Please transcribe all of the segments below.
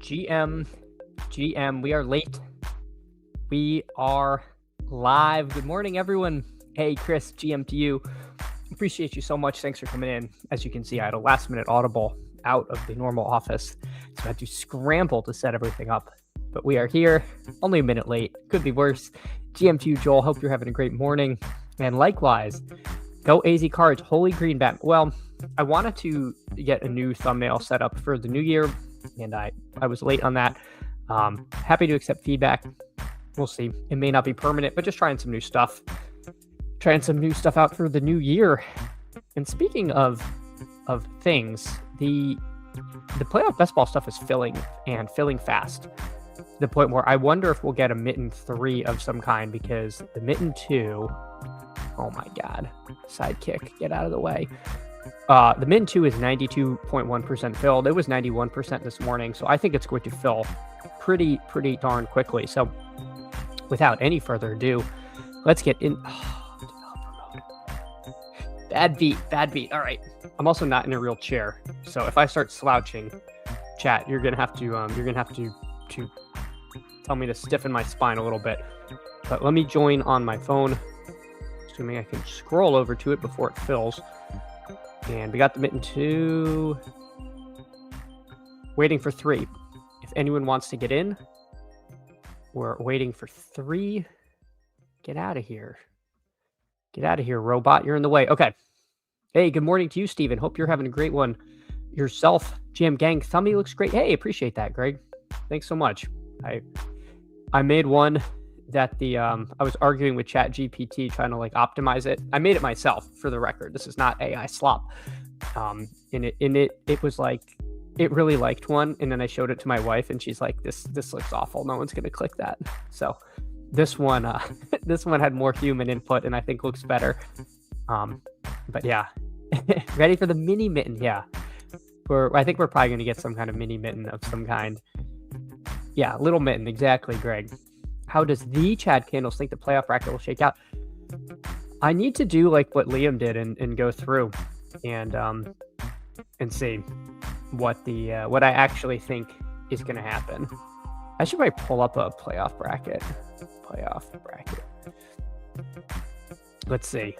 GM, we are late. We are live. Good morning, everyone. Hey, Chris, GM to you. Appreciate you so much. Thanks for coming in. As you can see, I had a last-minute audible out of the normal office, so I had to scramble to set everything up. But we are here, only a minute late. Could be worse. GM to you, Joel. Hope you're having a great morning. And likewise, go AZ Cards, Holy Green Bat. Well, I wanted to get a new thumbnail set up for the new year, and I was late on that. Happy to accept feedback. We'll see. It may not be permanent, but just trying some new stuff. Trying some new stuff out for the new year. And speaking of things, the playoff best ball stuff is filling fast. To the point where I wonder if we'll get a Mitten 3 of some kind, because the Mitten 2, oh my God, sidekick, get out of the way. The Mitten 2 is 92.1% filled. It was 91% this morning, so I think it's going to fill pretty darn quickly. So without any further ado, let's get in. Bad beat. All right. I'm also not in a real chair, so if I start slouching, chat, you're gonna have to tell me to stiffen my spine a little bit. But let me join on my phone, assuming I can scroll over to it before it fills. And we got the Mitten 2. Waiting for 3. If anyone wants to get in, we're waiting for 3. Get out of here. Get out of here, robot. You're in the way. Okay. Hey, good morning to you, Steven. Hope you're having a great one yourself. GM Gang, Thummy looks great. Hey, appreciate that, Greg. Thanks so much. I made one that I was arguing with ChatGPT, trying to optimize it. I made it myself, for the record. This is not AI slop. It was like, it really liked one, and then I showed it to my wife, and she's like, "This looks awful. No one's gonna click that." So this one had more human input, and I think looks better. But yeah, ready for the mini Mitten? Yeah, I think we're probably gonna get some kind of mini Mitten of some kind. Yeah, little Mitten, exactly, Greg. How does the Chad Candles think the playoff bracket will shake out? I need to do like what Liam did and go through and see what I actually think is going to happen. I should probably pull up a playoff bracket. Let's see.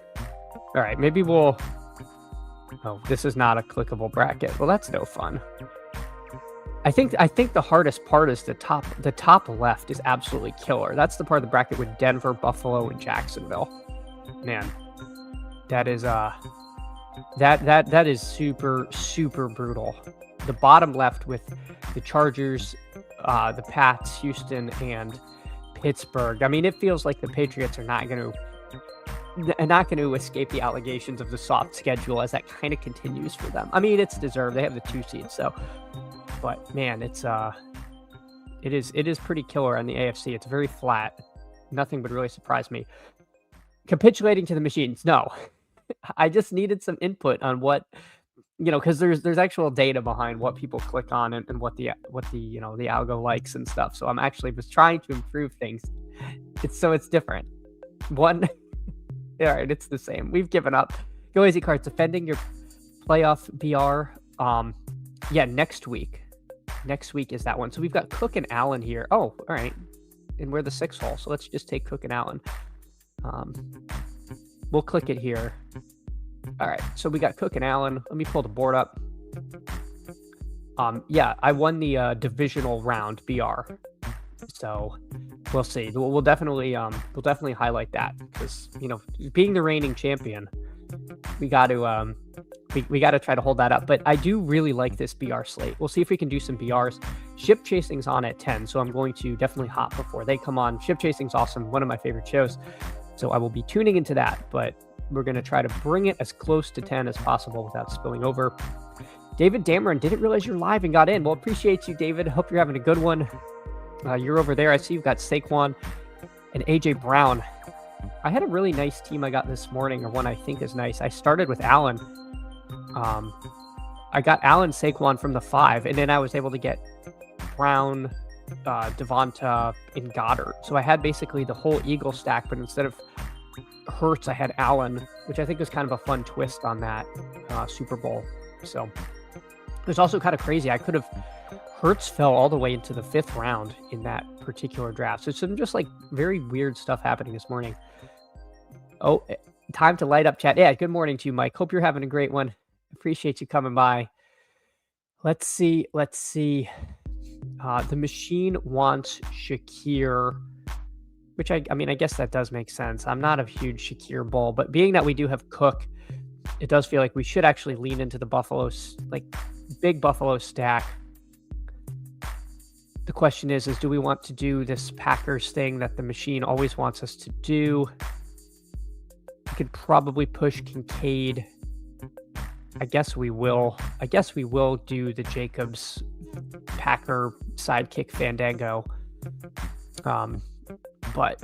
All right, maybe we'll. Oh, this is not a clickable bracket. Well, that's no fun. I think the hardest part is the top left is absolutely killer. That's the part of the bracket with Denver, Buffalo, and Jacksonville. Man, that is that is super brutal. The bottom left with the Chargers, the Pats, Houston, and Pittsburgh. I mean, it feels like the Patriots are not going to escape the allegations of the soft schedule, as that kind of continues for them. I mean, it's deserved. They have the 2 seeds, so. But man, it is pretty killer on the AFC. It's very flat. Nothing would really surprise me. Capitulating to the machines? No. I just needed some input on what, because there's actual data behind what people click on and what the the algo likes and stuff. So I'm actually was trying to improve things. It's different. One, all right, it's the same. We've given up. Go AZ Cards, defending your playoff BR. Yeah, next week. Next week is that one. So we've got Cook and Allen here. Oh, all right. And we're the 6 hole. So let's just take Cook and Allen. We'll click it here. All right. So we got Cook and Allen. Let me pull the board up. Yeah, I won the divisional round BR. So we'll see. We'll definitely highlight that, because being the reigning champion, we got to we got to try to hold that up. But I do really like this BR slate. We'll see if we can do some BRs. Ship Chasing's on at 10, so I'm going to definitely hop before they come on. Ship Chasing's awesome, one of my favorite shows, so I will be tuning into that. But we're going to try to bring it as close to 10 as possible without spilling over. David Dameron, didn't realize you're live and got in. Well, appreciate you, David. Hope you're having a good one. You're over there. I see you've got Saquon and AJ Brown. I had a really nice team I got this morning, or one I think is nice. I started with Allen. I got Allen, Saquon from the 5, and then I was able to get Brown, Devonta, and Goddard. So I had basically the whole Eagle stack, but instead of Hurts, I had Allen, which I think was kind of a fun twist on that Super Bowl. So it was also kind of crazy. I could have Hurts fell all the way into the 5th round in that particular draft. So some just like very weird stuff happening this morning. Oh, time to light up chat. Yeah, good morning to you, Mike. Hope you're having a great one. Appreciate you coming by. Let's see. The machine wants Shakir, which I mean, I guess that does make sense. I'm not a huge Shakir bull, but being that we do have Cook, it does feel like we should actually lean into the Buffalo's, like, big Buffalo stack. The question is do we want to do this Packers thing that the machine always wants us to do? We could probably push Kincaid. I guess we will do the Jacobs Packer sidekick Fandango. But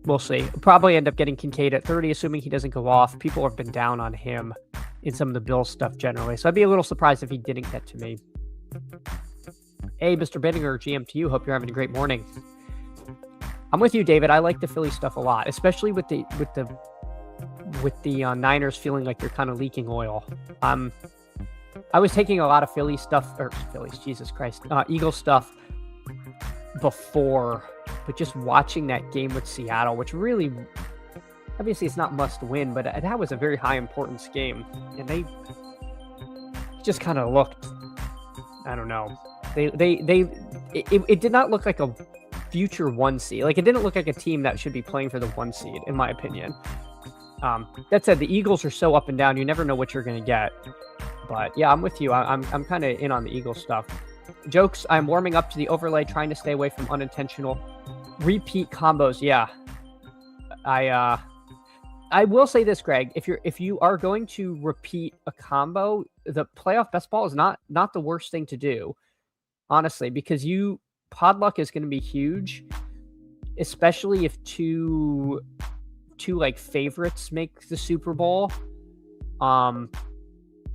we'll see. Probably end up getting Kincaid at 30, assuming he doesn't go off. People have been down on him in some of the Bills stuff generally. So I'd be a little surprised if he didn't get to me. Hey, Mr. Benninger, GM to you. Hope you're having a great morning. I'm with you, David. I like the Philly stuff a lot, especially with the Niners feeling like they're kind of leaking oil. I was taking a lot of Eagles stuff before, but just watching that game with Seattle, which really, obviously it's not must win, but that was a very high importance game, and they just kind of looked, I don't know. It did not look like a future 1 seed. Like, it didn't look like a team that should be playing for the 1 seed, in my opinion. That said, the Eagles are so up and down, you never know what you're going to get. But yeah, I'm with you. I'm kind of in on the Eagles stuff. Jokes, I'm warming up to the overlay, trying to stay away from unintentional repeat combos. Yeah. I will say this, Greg, if you are going to repeat a combo, the playoff best ball is not the worst thing to do, honestly, because pod luck is going to be huge, especially if two like favorites make the Super Bowl.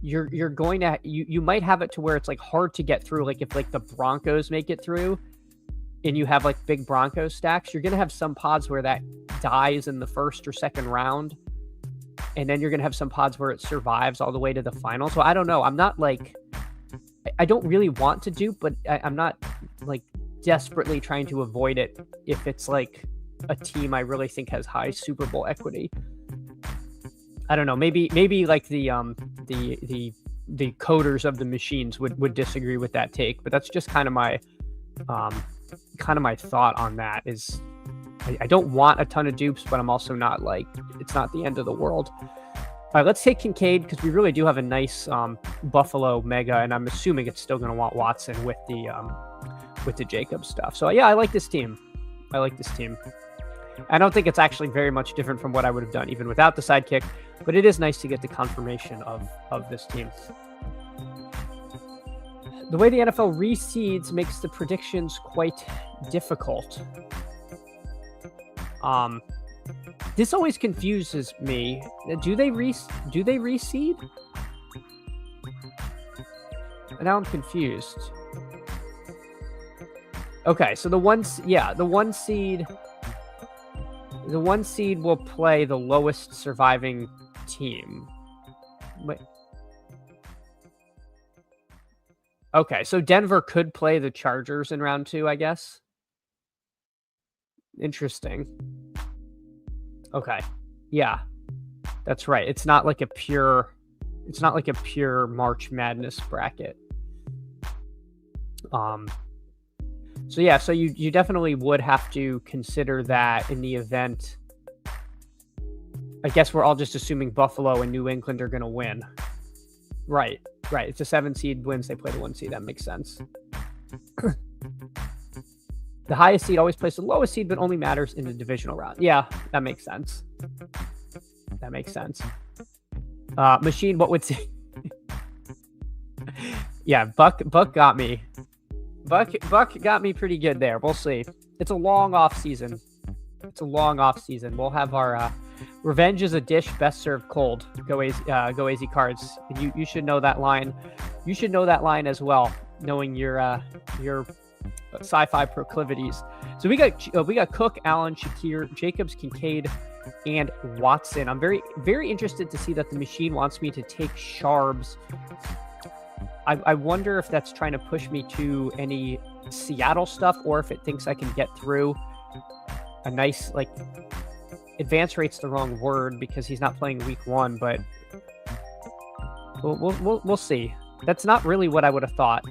You're going to you might have it to where it's like hard to get through. Like if like the Broncos make it through and you have like big Broncos stacks, you're going to have some pods where that dies in the 1st or 2nd round. And then you're going to have some pods where it survives all the way to the final. So I don't know. I'm not like, I don't really want to dupe, but I'm not like desperately trying to avoid it if it's like a team I really think has high Super Bowl equity. I don't know. Maybe like the coders of the machines would disagree with that take, but that's just kind of my thought on that. Is I don't want a ton of dupes, but I'm also not like, it's not the end of the world. All right, let's take Kincaid because we really do have a nice Buffalo mega, and I'm assuming it's still going to want Watson with the Jacobs stuff. So yeah, I like this team. I don't think it's actually very much different from what I would have done even without the sidekick, but it is nice to get the confirmation of this team. The way the NFL reseeds makes the predictions quite difficult. This always confuses me. Do they reseed? Now I'm confused. Okay, so the one seed will play the lowest surviving team. Wait. Okay, so Denver could play the Chargers in round 2, I guess. Interesting. Okay. Yeah. That's right. It's not like a pure March Madness bracket. So yeah, so you definitely would have to consider that in the event. I guess we're all just assuming Buffalo and New England are going to win. Right. It's a 7 seed wins, they play the 1 seed. That makes sense. The highest seed always plays the lowest seed, but only matters in the divisional round. Yeah, that makes sense. Machine, what would say? Yeah, Buck got me. Buck got me pretty good there. We'll see. It's a long off season. We'll have our revenge is a dish best served cold. Go AZ Cards. And you should know that line. You should know that line as well, knowing your sci-fi proclivities. So we got Cook, Allen, Shakir, Jacobs, Kincaid, and Watson. I'm very, very interested to see that the machine wants me to take Sharbs. I wonder if that's trying to push me to any Seattle stuff, or if it thinks I can get through a nice, like, advance rate's the wrong word because he's not playing week 1, but we'll see. That's not really what I would have thought.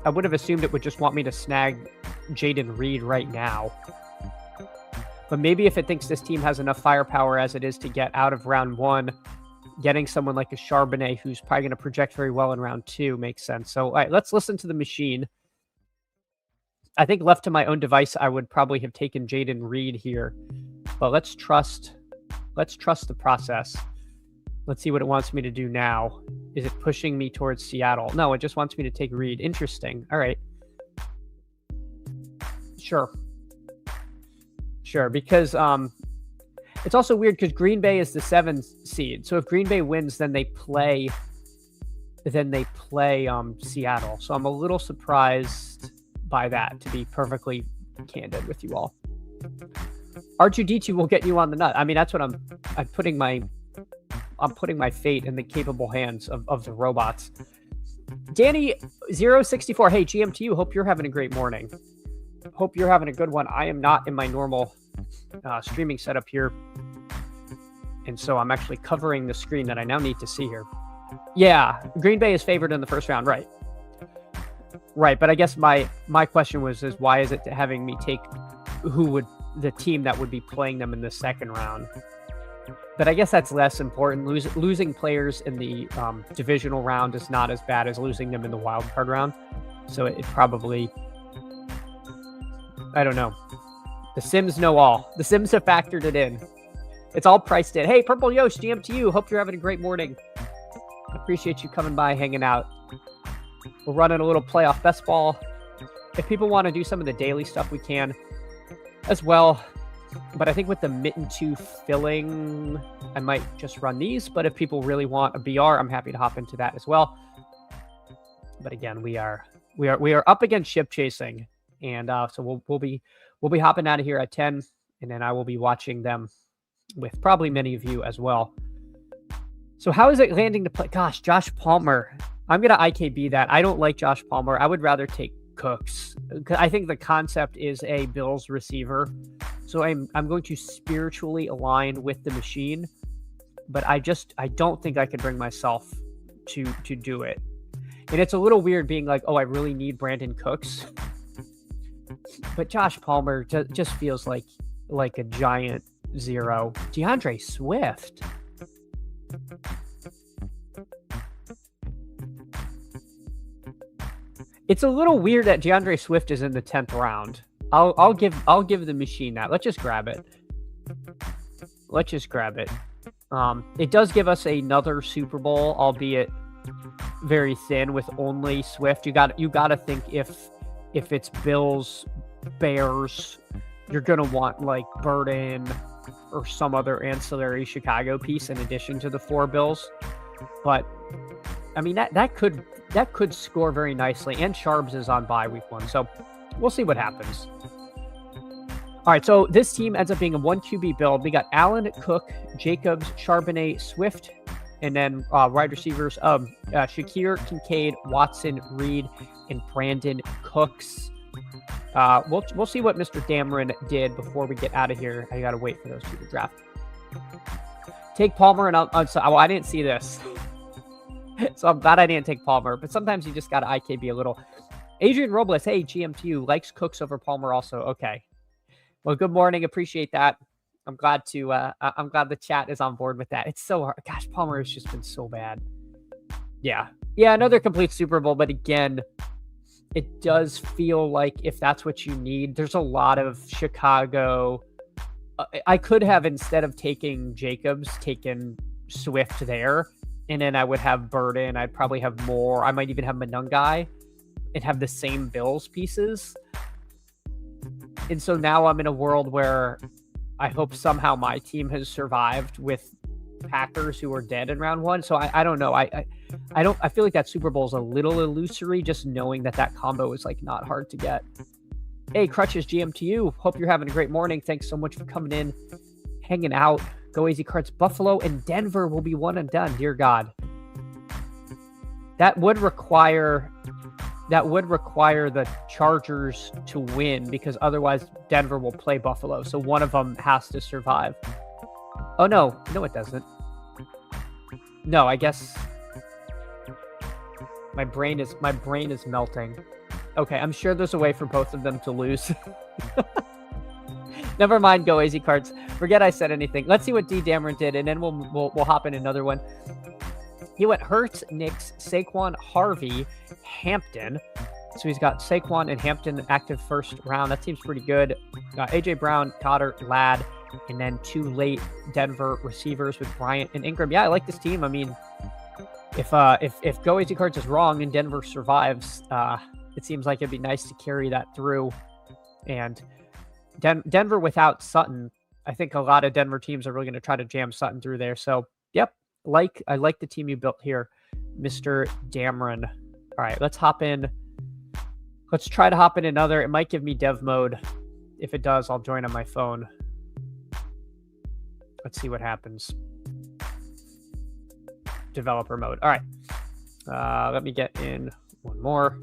I would have assumed it would just want me to snag Jaden Reed right now. But maybe if it thinks this team has enough firepower as it is to get out of round 1, getting someone like a Charbonnet who's probably going to project very well in round 2 makes sense. So, all right, let's listen to the machine. I think left to my own device, I would probably have taken Jaden Reed here. But let's trust the process. Let's see what it wants me to do now. Is it pushing me towards Seattle? No, it just wants me to take Reed. Interesting. All right. Sure, because it's also weird because Green Bay is the 7th seed. So if Green Bay wins, then they play Seattle. So I'm a little surprised by that, to be perfectly candid with you all. R2D2 will get you on the nut. I mean, that's what I'm putting my fate in the capable hands of the robots. Danny064, hey, GMTU, hope you're having a great morning. Hope you're having a good one. I am not in my normal streaming setup here, and so I'm actually covering the screen that I now need to see here. Yeah, Green Bay is favored in the first round, right? But I guess my question is why is it having me take the team that would be playing them in the second round? But I guess that's less important. Losing players in the divisional round is not as bad as losing them in the wild card round. So it probably, I don't know. The Sims know all. The Sims have factored it in. It's all priced in. Hey, Purple Yosh, GMTU. Hope you're having a great morning. Appreciate you coming by, hanging out. We're running a little playoff best ball. If people want to do some of the daily stuff, we can as well. But I think with the Mitten 2 filling, I might just run these. But if people really want a BR, I'm happy to hop into that as well. But again, we are up against ship chasing, and so we'll be hopping out of here at 10, and then I will be watching them with probably many of you as well. So how is it landing to play? Gosh, Josh Palmer. I'm gonna IKB that. I don't like Josh Palmer. I would rather take Cooks. I think the concept is a Bills receiver. So I'm going to spiritually align with the machine, but I don't think I could bring myself to do it. And it's a little weird being like, oh, I really need Brandon Cooks. But Josh Palmer just feels like a giant zero. DeAndre Swift. It's a little weird that DeAndre Swift is in the 10th round. I'll give the machine that. Let's just grab it. It does give us another Super Bowl, albeit very thin with only Swift. You got to think if it's Bills, Bears, you're gonna want like Burden or some other ancillary Chicago piece in addition to the 4 Bills. But I mean that could score very nicely. And Sharps is on bye week 1, so we'll see what happens. All right, so this team ends up being a 1 QB build. We got Allen, Cook, Jacobs, Charbonnet, Swift, and then wide receivers of Shakir, Kincaid, Watson, Reed, and Brandon Cooks. We'll see what Mr. Dameron did before we get out of here. I got to wait for those two to draft. Take Palmer, and I didn't see this. So I'm glad I didn't take Palmer, but sometimes you just got to IKB a little. Adrian Robles, hey, GMTU, likes Cooks over Palmer also. Okay. Well, good morning. Appreciate that. I'm glad the chat is on board with that. It's so hard. Gosh, Palmer has just been so bad. Yeah, another complete Super Bowl, but again, it does feel like if that's what you need, there's a lot of Chicago. I could have, instead of taking Jacobs, taken Swift there, and then I would have Burden. I'd probably have more. I might even have Manungai and have the same Bills pieces. And so now I'm in a world where I hope somehow my team has survived with Packers who are dead in round 1. So I don't know. I feel like that Super Bowl is a little illusory, just knowing that combo is like not hard to get. Hey, Crutches GMTU. Hope you're having a great morning. Thanks so much for coming in, hanging out. Go Easy Cards. Buffalo and Denver will be one and done. Dear God. That would require the Chargers to win, because otherwise Denver will play Buffalo. So one of them has to survive. Oh no, it doesn't. No, I guess my brain is melting. Okay, I'm sure there's a way for both of them to lose. Never mind, go easy cards. Forget I said anything. Let's see what D. Dameron did, and then we'll hop in another one. He went Hurts, Nix, Saquon, Harvey, Hampton. So he's got Saquon and Hampton active first round. That seems pretty good. A.J. Brown, Cotter, Ladd, and then 2 late Denver receivers with Bryant and Ingram. Yeah, I like this team. I mean, if Go Easy Cards is wrong and Denver survives, it seems like it'd be nice to carry that through. And Denver without Sutton, I think a lot of Denver teams are really going to try to jam Sutton through there. So, yep. I like the team you built here, Mr. Dameron. All right, let's hop in. Let's try to hop in another. It might give me dev mode. If it does, I'll join on my phone. Let's see what happens. Developer mode. All right. Let me get in one more.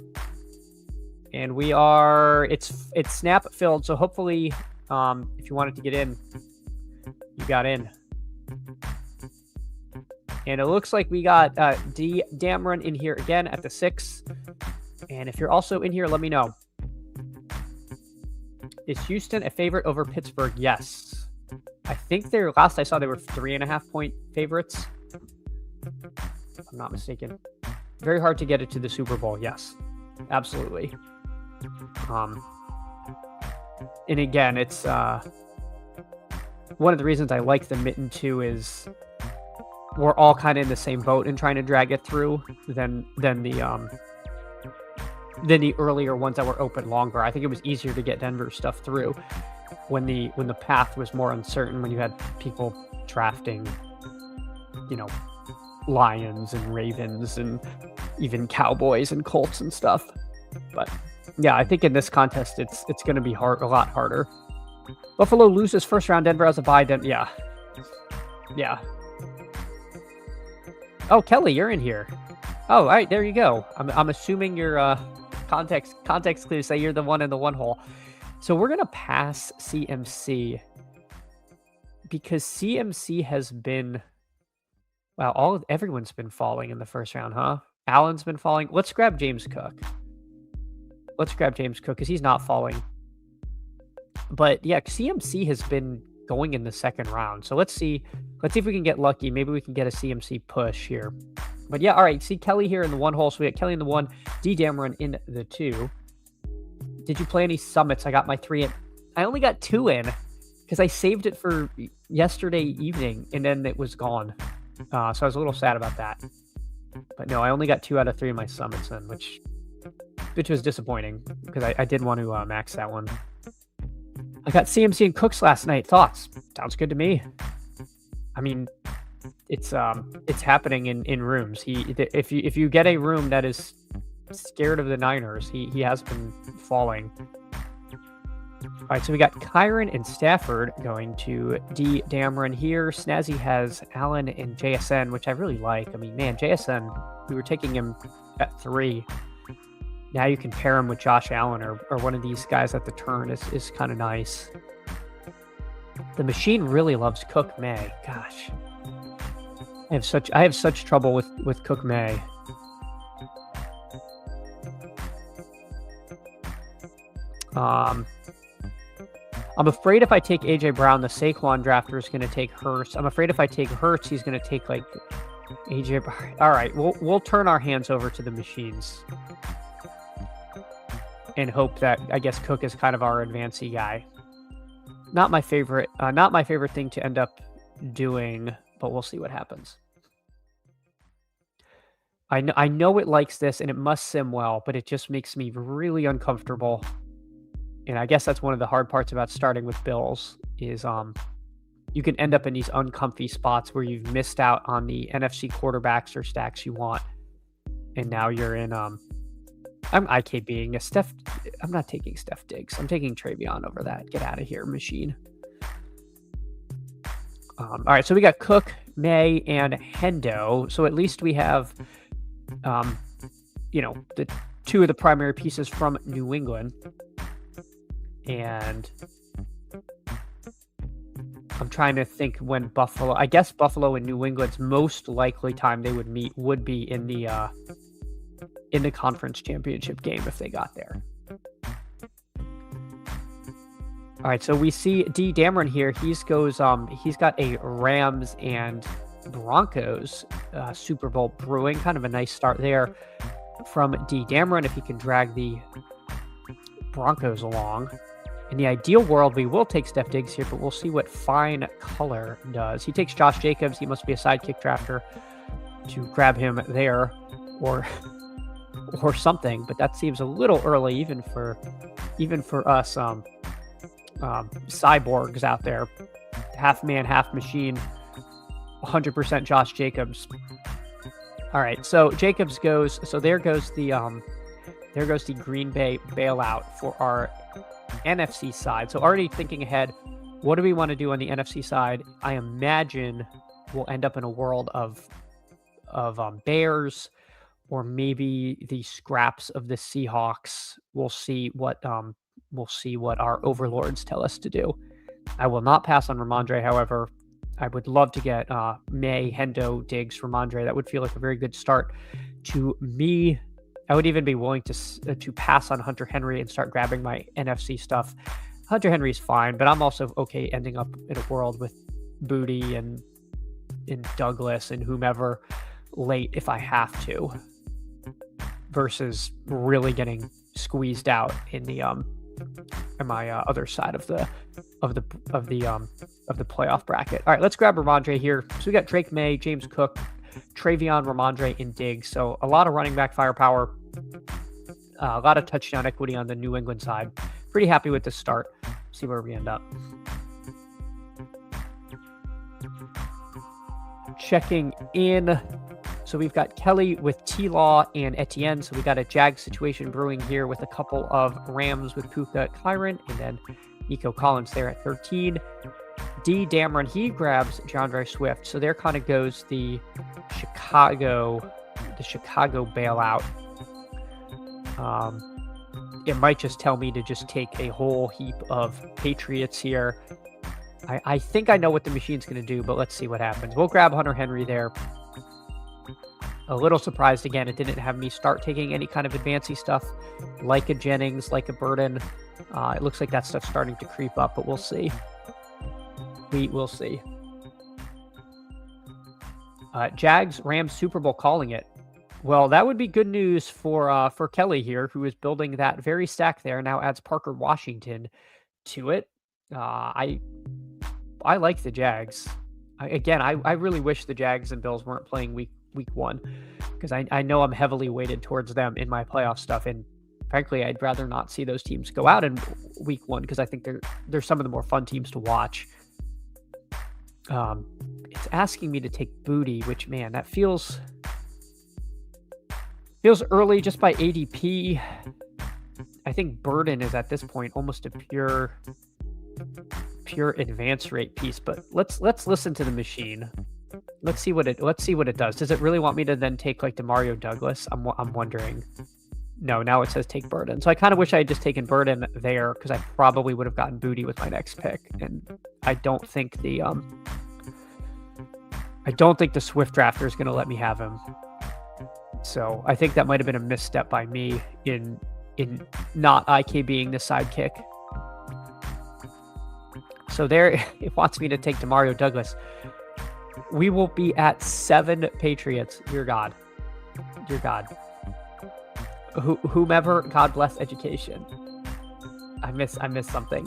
And we are, it's snap filled. So hopefully, if you wanted to get in, you got in. And it looks like we got D. Dameron in here again at the 6. And if you're also in here, let me know. Is Houston a favorite over Pittsburgh? Yes. I think last I saw they were 3.5 point favorites. If I'm not mistaken. Very hard to get it to the Super Bowl. Yes, absolutely. And again, it's one of the reasons I like the mitten too is we're all kind of in the same boat and trying to drag it through than the earlier ones that were open longer. I think it was easier to get Denver stuff through when the path was more uncertain, when you had people drafting, Lions and Ravens and even Cowboys and Colts and stuff. But yeah, I think in this contest it's going to be a lot harder. Buffalo loses first round. Denver has a bye. Yeah. Oh, Kelly, you're in here. Oh, all right, there you go. I'm assuming your context clues say you're the one in the one hole. So we're gonna pass CMC because CMC has been, well, everyone's been falling in the first round, huh? Allen's been falling. Let's grab James Cook. Because he's not falling. But yeah, CMC has been going in the second round. So let's see if we can get lucky. Maybe we can get a CMC push here. But yeah, all right. See Kelly here in the one hole. So we got Kelly in the 1, D. Dameron in the 2. Did you play any summits? I got my 3 in. I only got 2 in because I saved it for yesterday evening and then it was gone. So I was a little sad about that. But no, I only got 2 out of 3 of my summits in, which was disappointing because I did want to max that one. I got CMC and Cooks last night. Thoughts? Sounds good to me. I mean, it's happening in rooms. If you get a room that is scared of the Niners, he has been falling. All right, so we got Kyron and Stafford going to D. Dameron here. Snazzy has Allen and JSN, which I really like. I mean, man, JSN, we were taking him at 3. Now you can pair him with Josh Allen or one of these guys at the turn is kind of nice. The machine really loves Cook May. Gosh. I have such trouble with Cook May. I'm afraid if I take A.J. Brown, the Saquon drafter is going to take Hurts. I'm afraid if I take Hurts, he's going to take like A.J. All right, we'll turn our hands over to the machines and hope that, I guess, Cook is kind of our advancey guy. Not my favorite thing to end up doing, but we'll see what happens. I know it likes this and it must sim well, but it just makes me really uncomfortable. And I guess that's one of the hard parts about starting with Bills is you can end up in these uncomfy spots where you've missed out on the NFC quarterbacks or stacks you want. And now you're in I'm IKBing a Steph. I'm not taking Steph Diggs. I'm taking Travion over that. Get out of here, machine. All right, so we got Cook, May, and Hendo. So at least we have the two of the primary pieces from New England. And I'm trying to think when I guess Buffalo and New England's most likely time they would meet would be in the conference championship game if they got there. All right, so we see D. Dameron here. He's got a Rams and Broncos Super Bowl brewing. Kind of a nice start there from D. Dameron if he can drag the Broncos along. In the ideal world, we will take Steph Diggs here, but we'll see what Fine Color does. He takes Josh Jacobs. He must be a sidekick drafter to grab him there, or something. But that seems a little early, even for us cyborgs out there, half man, half machine. 100% Josh Jacobs. All right, so Jacobs goes. So there goes the Green Bay bailout for our NFC side. So already thinking ahead, what do we want to do on the NFC side? I imagine we'll end up in a world of Bears, or maybe the scraps of the Seahawks. We'll see what our overlords tell us to do. I will not pass on Ramondre, however. I would love to get May, Hendo, Diggs, Ramondre. That would feel like a very good start to me. I would even be willing to pass on Hunter Henry and start grabbing my NFC stuff. Hunter Henry's fine, but I'm also okay ending up in a world with Booty and Douglas and whomever late if I have to, versus really getting squeezed out in the my other side of the playoff bracket. All right, let's grab Ramondre here. So we got Drake May, James Cook, Travion, Ramondre, and Diggs. So a lot of running back firepower, a lot of touchdown equity on the New England side. Pretty happy with this start. See where we end up. Checking in. So we've got Kelly with T-Law and Etienne. So we got a Jag situation brewing here with a couple of Rams with Puka, Kyron, and then Nico Collins there at 13. D. Dameron, he grabs DeAndre Swift. So there kind of goes the Chicago bailout. It might just tell me to just take a whole heap of Patriots here. I think I know what the machine's going to do, but let's see what happens. We'll grab Hunter Henry there. A little surprised again, it didn't have me start taking any kind of advancey stuff like a Jennings, like a Burden. It looks like that stuff's starting to creep up, but we'll see. We will see. Jags, Rams, Super Bowl calling it. Well, that would be good news for Kelly here, who is building that very stack there. Now adds Parker Washington to it. I like the Jags. I really wish the Jags and Bills weren't playing week one, because I know I'm heavily weighted towards them in my playoff stuff, and frankly, I'd rather not see those teams go out in week one, because I think they're some of the more fun teams to watch. It's asking me to take Booty, which, man, that feels early just by ADP. I think Burden is at this point almost a pure advance rate piece, but let's listen to the machine. Let's see what it does. Does it really want me to then take like Demario Douglas? I'm wondering. No, now it says take Burden. So I kind of wish I had just taken Burden there, because I probably would have gotten Booty with my next pick. And I don't think the Swift drafter is going to let me have him. So I think that might have been a misstep by me in not IK being the sidekick. So there, it wants me to take Demario Douglas. We will be at 7 Patriots. Dear God. Whomever, God bless education. I missed something.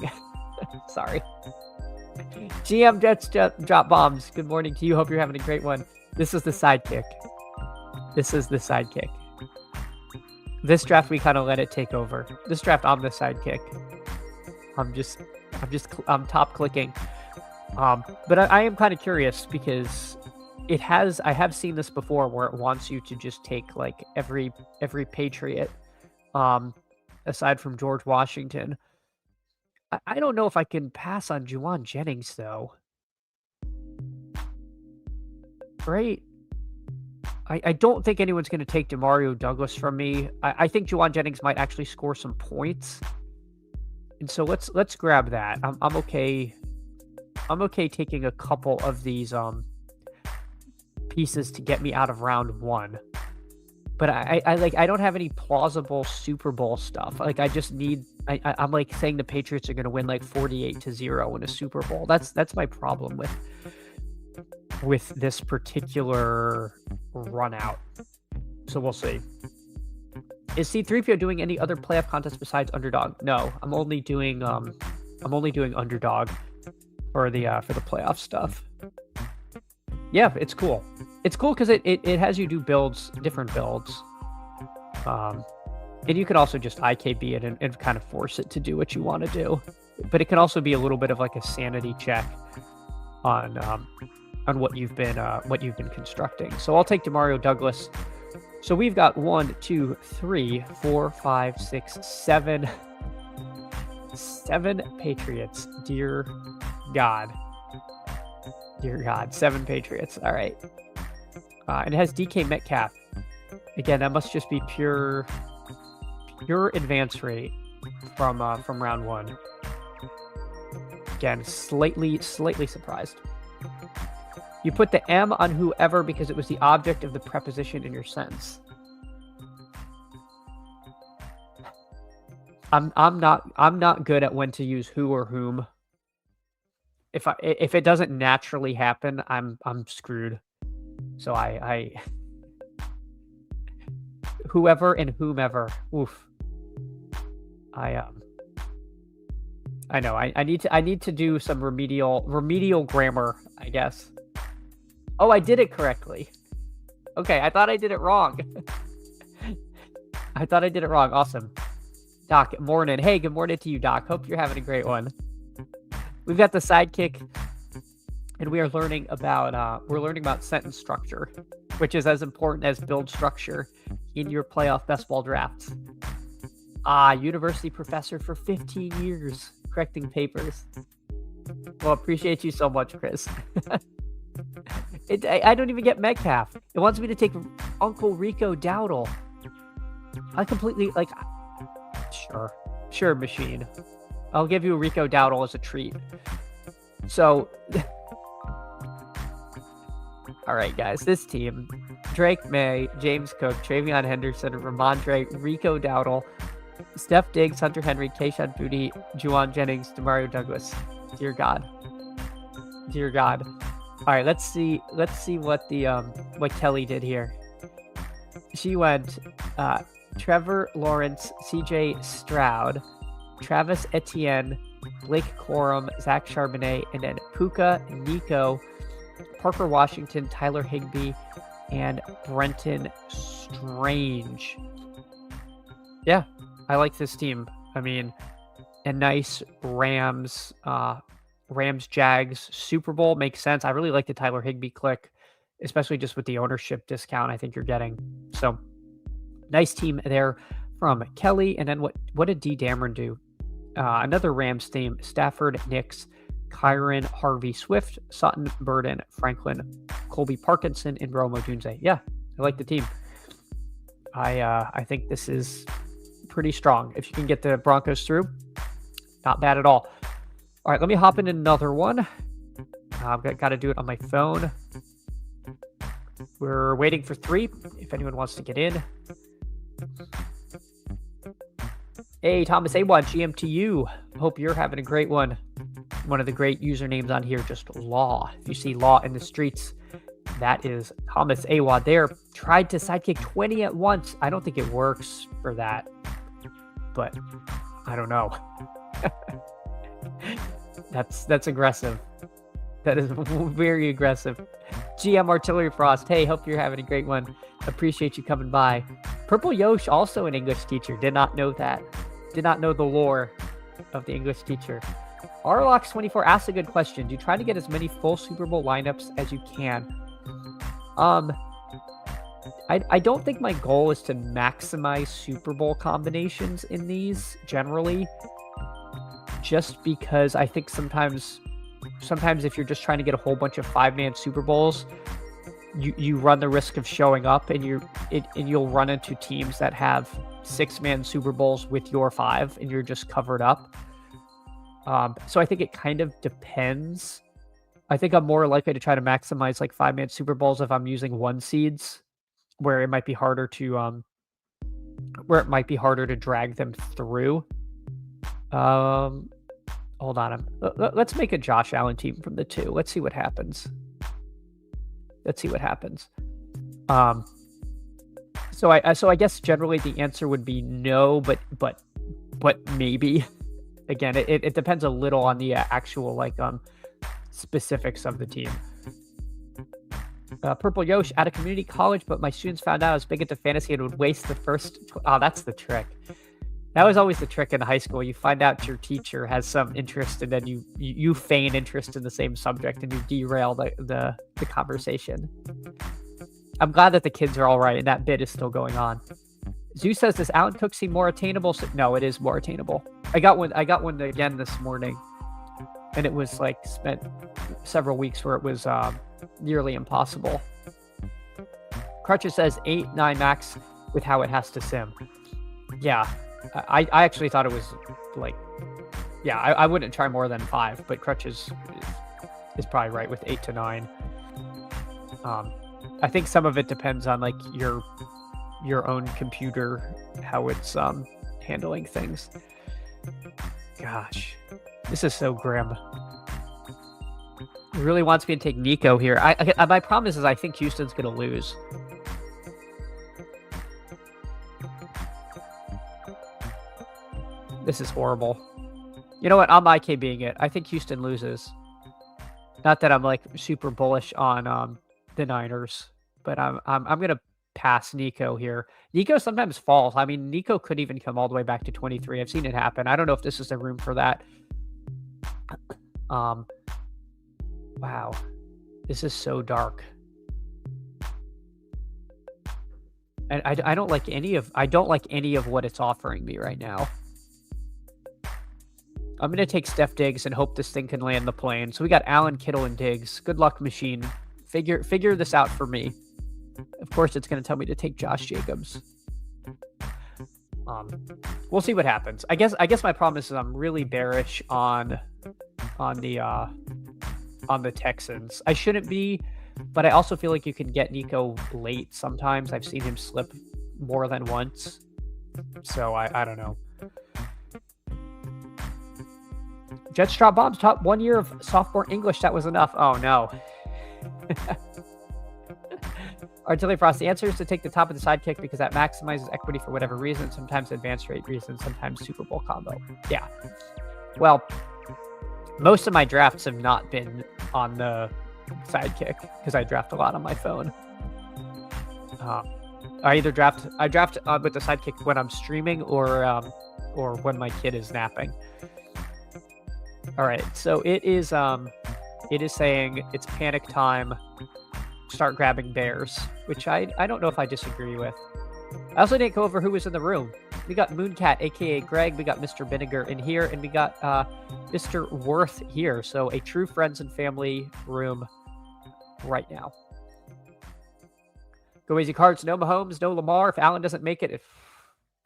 Sorry. GM Jets drop bombs. Good morning to you. Hope you're having a great one. This is the sidekick. This draft, we kind of let it take over. This draft, I'm the sidekick. I'm top clicking. But I am kind of curious, because I have seen this before where it wants you to just take like every Patriot, aside from George Washington. I don't know if I can pass on Juwan Jennings though. Right? I don't think anyone's going to take Demario Douglas from me. I think Juwan Jennings might actually score some points, and so let's grab that. I'm okay. I'm okay taking a couple of these pieces to get me out of round 1. But I don't have any plausible Super Bowl stuff. Like I just need. I'm like saying the Patriots are going to win like 48-0 in a Super Bowl. That's my problem with this particular run out. So we'll see. Is C3PO doing any other playoff contests besides Underdog? No, I'm only doing Underdog for the playoff stuff. Yeah, it's cool. It's cool because it has you do different builds. And you can also just IKB it and kind of force it to do what you want to do. But it can also be a little bit of like a sanity check on what you've been constructing. So I'll take Demario Douglas. So we've got 1, 2, 3, 4, 5, 6, 7 Patriots. Dear God, 7 Patriots. All right, and it has DK Metcalf. Again, that must just be pure advance rate from round 1. Again, slightly surprised. You put the M on whoever because it was the object of the preposition in your sentence. I'm not good at when to use who or whom. If it doesn't naturally happen, I'm screwed. So I whoever and whomever. Oof. I know. I need to do some remedial grammar, I guess. Oh, I did it correctly. Okay, I thought I did it wrong. Awesome. Doc, morning. Hey, good morning to you, Doc. Hope you're having a great one. We've got the sidekick, and we are learning about sentence structure, which is as important as build structure in your playoff best ball drafts. University professor for 15 years, correcting papers. Well, appreciate you so much, Chris. I don't even get Metcalf. It wants me to take Uncle Rico Dowdle. I completely, sure, machine. I'll give you a Rico Dowdle as a treat. So, all right, guys, this team, Drake May, James Cook, Travion Henderson, Ramondre, Rico Dowdle, Steph Diggs, Hunter Henry, Kayshon Boutte, Juwan Jennings, Demario Douglas. Dear God. All right, let's see what what Kelly did here. She went Trevor Lawrence, CJ Stroud, Travis Etienne, Blake Corum, Zach Charbonnet, and then Puka, Nico, Parker Washington, Tyler Higbee, and Brenton Strange. Yeah, I like this team. I mean, a nice Rams Jags Super Bowl makes sense. I really like the Tyler Higbee click, especially just with the ownership discount I think you're getting. So nice team there from Kelly. And then what did D Dameron do? Another Rams team: Stafford, Nix, Kyron, Harvey, Swift, Sutton, Burden, Franklin, Colby Parkinson, and Rome Odunze. Yeah, I like the team. I think this is pretty strong. If you can get the Broncos through, not bad at all. All right, let me hop in another one. I've got to do it on my phone. We're waiting for 3, if anyone wants to get in. Hey, Thomas A1, GMTU. Hope you're having a great one. One of the great usernames on here, just Law. If you see Law in the streets, that is Thomas A1 there. Tried to sidekick 20 at once. I don't think it works for that, but I don't know. That's aggressive. That is very aggressive. GM Artillery Frost. Hey, hope you're having a great one. Appreciate you coming by. Purple Yosh, also an English teacher. Did not know that. Did not know the lore of the English teacher. Arlox24 asks a good question. Do you try to get as many full Super Bowl lineups as you can? I don't think my goal is to maximize Super Bowl combinations in these generally. Just because I think sometimes if you're just trying to get a whole bunch of 5-man Super Bowls, you run the risk of showing up, and you'll run into teams that have 6-man Super Bowls with your 5, and you're just covered up. So I think it kind of depends. I think I'm more likely to try to maximize like 5-man Super Bowls if I'm using 1 seeds, where it might be harder to drag them through. Hold on. Let's make a Josh Allen team from the 2. Let's see what happens. So I guess generally the answer would be no, but maybe. Again, it depends a little on the actual specifics of the team. Purple Yosh, at a community college, but my students found out I was big into fantasy and would waste the first. That's the trick. That was always the trick in high school. You find out your teacher has some interest, and then you feign interest in the same subject, and you derail the conversation. I'm glad that the kids are all right, and that bit is still going on. Zeus says, does Alan Cook seem more attainable? So, no, it is more attainable. I got one again this morning, and it was like spent several weeks where it was nearly impossible. Crutches says 8, 9 max with how it has to sim. Yeah, I actually thought it was like, yeah, I wouldn't try more than 5, but Crutches is probably right with 8 to 9. I think some of it depends on like your own computer, how it's handling things. Gosh, this is so grim. He really wants me to take Nico here. My problem is I think Houston's going to lose. This is horrible. You know what? I'm IKBing it. I think Houston loses. Not that I'm like super bullish on the Niners, but I'm going to pass Nico here. Nico sometimes falls. I mean, Nico could even come all the way back to 23. I've seen it happen. I don't know if this is the room for that. Wow. This is so dark. And I don't like any of what it's offering me right now. I'm going to take Steph Diggs and hope this thing can land the plane. So we got Allen, Kittle, and Diggs. Good luck, machine. Figure this out for me. Of course, it's going to tell me to take Josh Jacobs. We'll see what happens. I guess my problem is I'm really bearish on the Texans. I shouldn't be, but I also feel like you can get Nico late sometimes. I've seen him slip more than once. So I don't know. Jets drop bombs. Top 1 year of sophomore English. That was enough. Oh no. Artillery Frost, the answer is to take the top of the sidekick because that maximizes equity for whatever reason, sometimes advanced rate reasons, sometimes Super Bowl combo. Yeah. Well, most of my drafts have not been on the sidekick because I draft a lot on my phone. I draft with the sidekick when I'm streaming or when my kid is napping. All right, so it is saying it's panic time. Start grabbing bears, which I don't know if I disagree with. I also didn't go over who was in the room. We got Mooncat, aka Greg. We got Mr. Vinegar in here, and we got Mr. Worth here. So a true friends and family room right now. Go easy cards. No Mahomes, no Lamar. If Allen doesn't make it,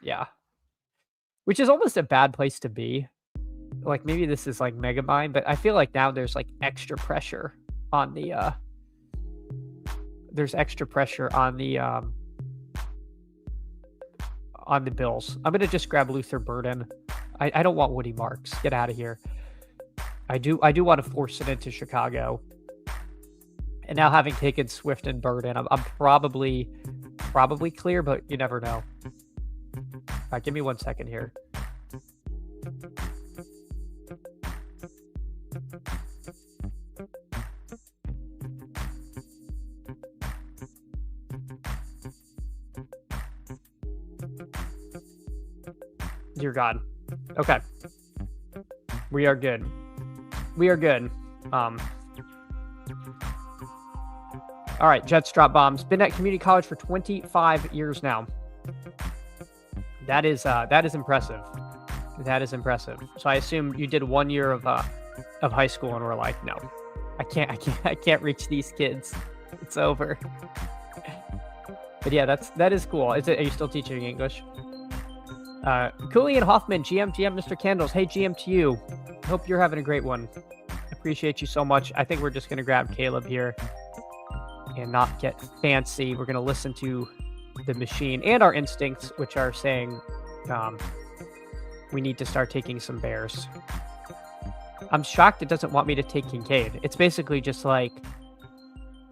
yeah, which is almost a bad place to be. Like maybe this is like Megamind, but I feel like now there's like extra pressure on the. There's extra pressure on the Bills. I'm gonna just grab Luther Burden. I don't want Woody Marks. Get out of here. I do want to force it into Chicago. And now having taken Swift and Burden, I'm probably clear, but you never know. All right, give me 1 second here. Dear God. Okay. We are good. All right, Jets drop bombs. Been at community college for 25 years now. That is impressive. That is impressive. So I assume you did 1 year of high school and were like, no, I can't reach these kids. it's over. But yeah, that is cool. Are you still teaching English? Cooley and Hoffman, GM, Mr. Candles. Hey, GM to you. Hope you're having a great one. Appreciate you so much. I think we're just going to grab Caleb here and not get fancy. We're going to listen to the machine and our instincts, which are saying we need to start taking some bears. I'm shocked it doesn't want me to take Kincaid. It's basically just like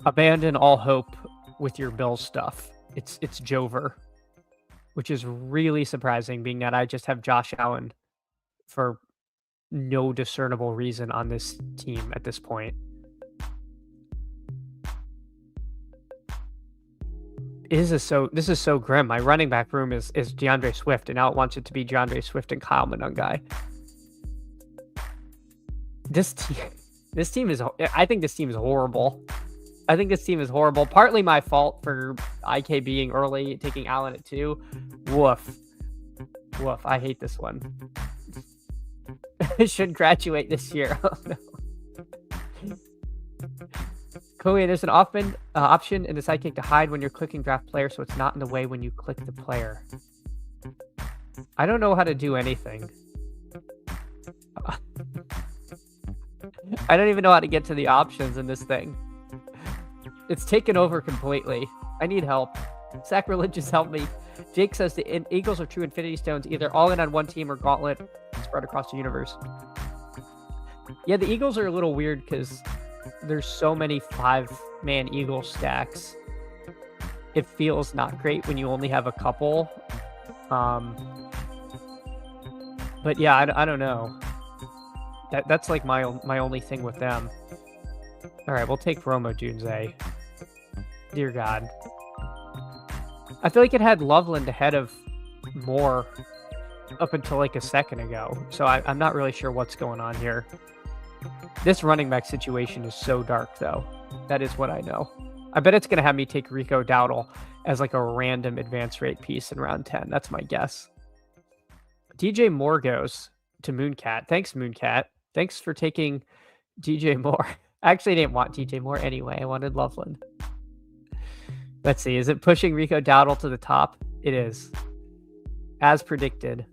abandon all hope with your Bills stuff. It's Jover, which is really surprising, being that I just have Josh Allen for no discernible reason on this team at this point. This is so grim. My running back room is DeAndre Swift, and now it wants it to be DeAndre Swift and Kyle Monangai. This team is. I think this team is horrible. Partly my fault for IK being early, taking Allen at 2. Woof. I hate this one. I should graduate this year. Oh, no. Chloe, there's an option in the sidekick to hide when you're clicking draft player, so it's not in the way when you click the player. I don't know how to do anything. I don't even know how to get to the options in this thing. It's taken over completely. I need help. Sacrilegious, help me. Jake says the Eagles are true Infinity Stones, either all in on one team or gauntlet spread across the universe. Yeah, the Eagles are a little weird because there's so many 5-man Eagle stacks. It feels not great when you only have a couple. But yeah, I don't know. That's like my only thing with them. All right, we'll take Romo Dunze. Dear God. I feel like it had Loveland ahead of Moore up until like a second ago. So I'm not really sure what's going on here. This running back situation is so dark, though. That is what I know. I bet it's going to have me take Rico Dowdle as like a random advance rate piece in round 10. That's my guess. DJ Moore goes to Mooncat. Thanks, Mooncat. Thanks for taking DJ Moore. I actually didn't want DJ Moore anyway. I wanted Loveland. Let's see. Is it pushing Rico Dowdle to the top? It is. As predicted.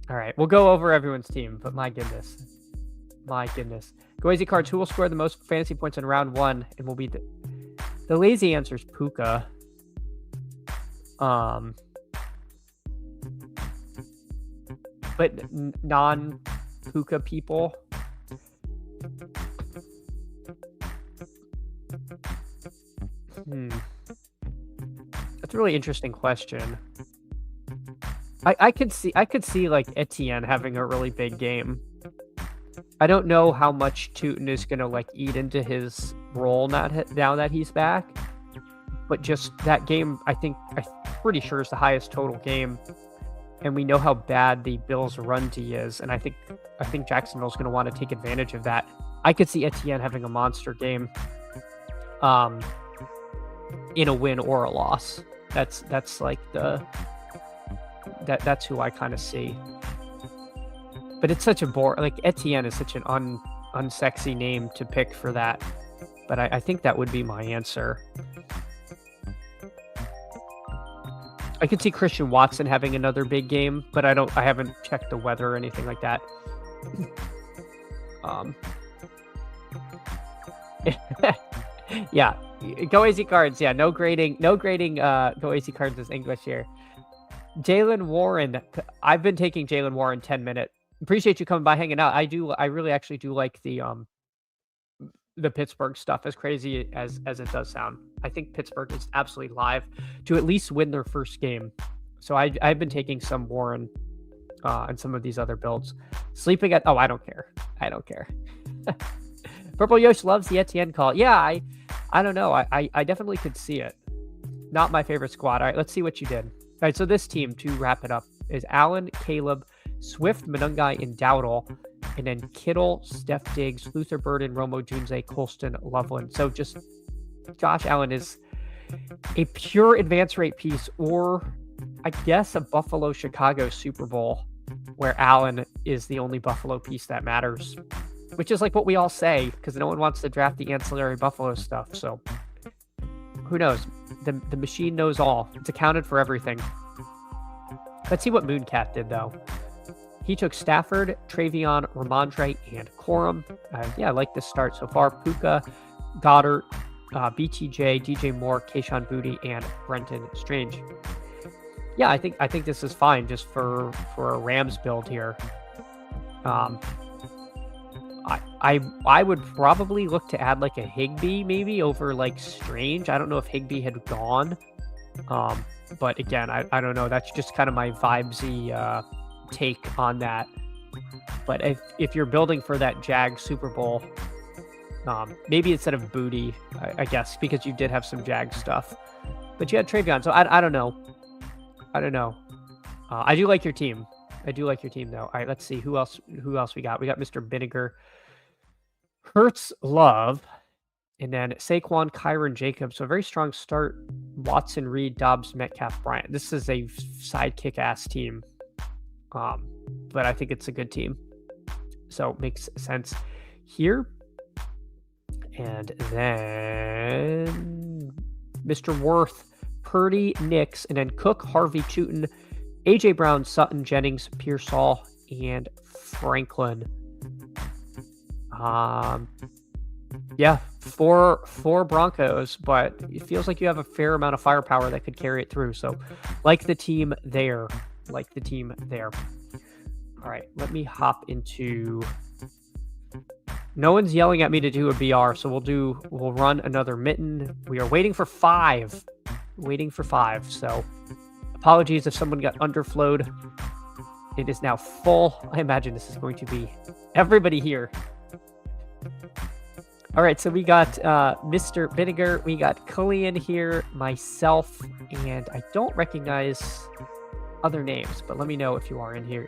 All right. We'll go over everyone's team, but my goodness. Go easy cards. Who will score the most fantasy points in round 1 and will be the lazy answer is Puka. But non-Puka people. That's a really interesting question. I could see like Etienne having a really big game. I don't know how much Tootin is going to like eat into his role now that he's back, but just that game, I'm pretty sure is the highest total game, and we know how bad the Bills' run D is, and I think Jacksonville's going to want to take advantage of that. I could see Etienne having a monster game, in a win or a loss. That's like that's who I kind of see. But it's such a Etienne is such an unsexy name to pick for that. But I think that would be my answer. I could see Christian Watson having another big game, but I haven't checked the weather or anything like that. Yeah, go easy cards. Yeah, no grading. Go easy cards is English here. Jalen Warren. I've been taking Jalen Warren 10-minute. Appreciate you coming by, hanging out. I really actually do like the Pittsburgh stuff, as crazy as it does sound. I think Pittsburgh is absolutely live to at least win their first game. So I've been taking some Warren and some of these other builds. Sleeping at I don't care. Purple Yosh loves the Etienne call. Yeah, I don't know. I definitely could see it. Not my favorite squad. All right, let's see what you did. All right, so this team, to wrap it up, is Allen, Caleb, Swift, Monangai, and Dowdle, and then Kittle, Steph Diggs, Luther Burden, Romo Dunze, Colston, Loveland. So just Josh Allen is a pure advance rate piece, or I guess a Buffalo-Chicago Super Bowl where Allen is the only Buffalo piece that matters. which is like what we all say because no one wants to draft the ancillary Buffalo stuff. So who knows? The machine knows all. It's accounted for everything. Let's see what Mooncat did, though. He took Stafford, Travion, Ramondre, and Corum. Yeah, I like this start so far. Puka, Goddard, BTJ, DJ Moore, Kayshon Boutte, and Brenton Strange. Yeah, I think this is fine just for a Rams build here. I would probably look to add like a Higbee maybe over like Strange. I don't know if Higbee had gone. But again, I don't know. That's just kind of my vibesy take on that. But if you're building for that Jag Super Bowl, maybe instead of Boutte, I guess, because you did have some Jag stuff. But you had Travion, so I don't know. I don't know. I do like your team. I do like your team, though. All right, let's see. Who else we got? We got Mr. Vinegar, Hurts, Love, and then Saquon, Kyron, Jacobs. So a very strong start. Watson, Reed, Dobbs, Metcalf, Bryant. This is a sidekick-ass team. But I think it's a good team. So it makes sense here. And then Mr. Worth, Purdy, Nix, and then Cook, Harvey, Chutin, AJ Brown, Sutton, Jennings, Pearsall, and Franklin. Yeah, four Broncos, but it feels like you have a fair amount of firepower that could carry it through. So, like the team there. All right, let me hop into. No one's yelling at me to do a BR, so we'll run another mitten. We are waiting for 5. So apologies if someone got underflowed. It is now full. I imagine this is going to be everybody here. All right, so we got Mr. Vinegar, we got Killian here, myself, and I don't recognize other names, but let me know if you are in here.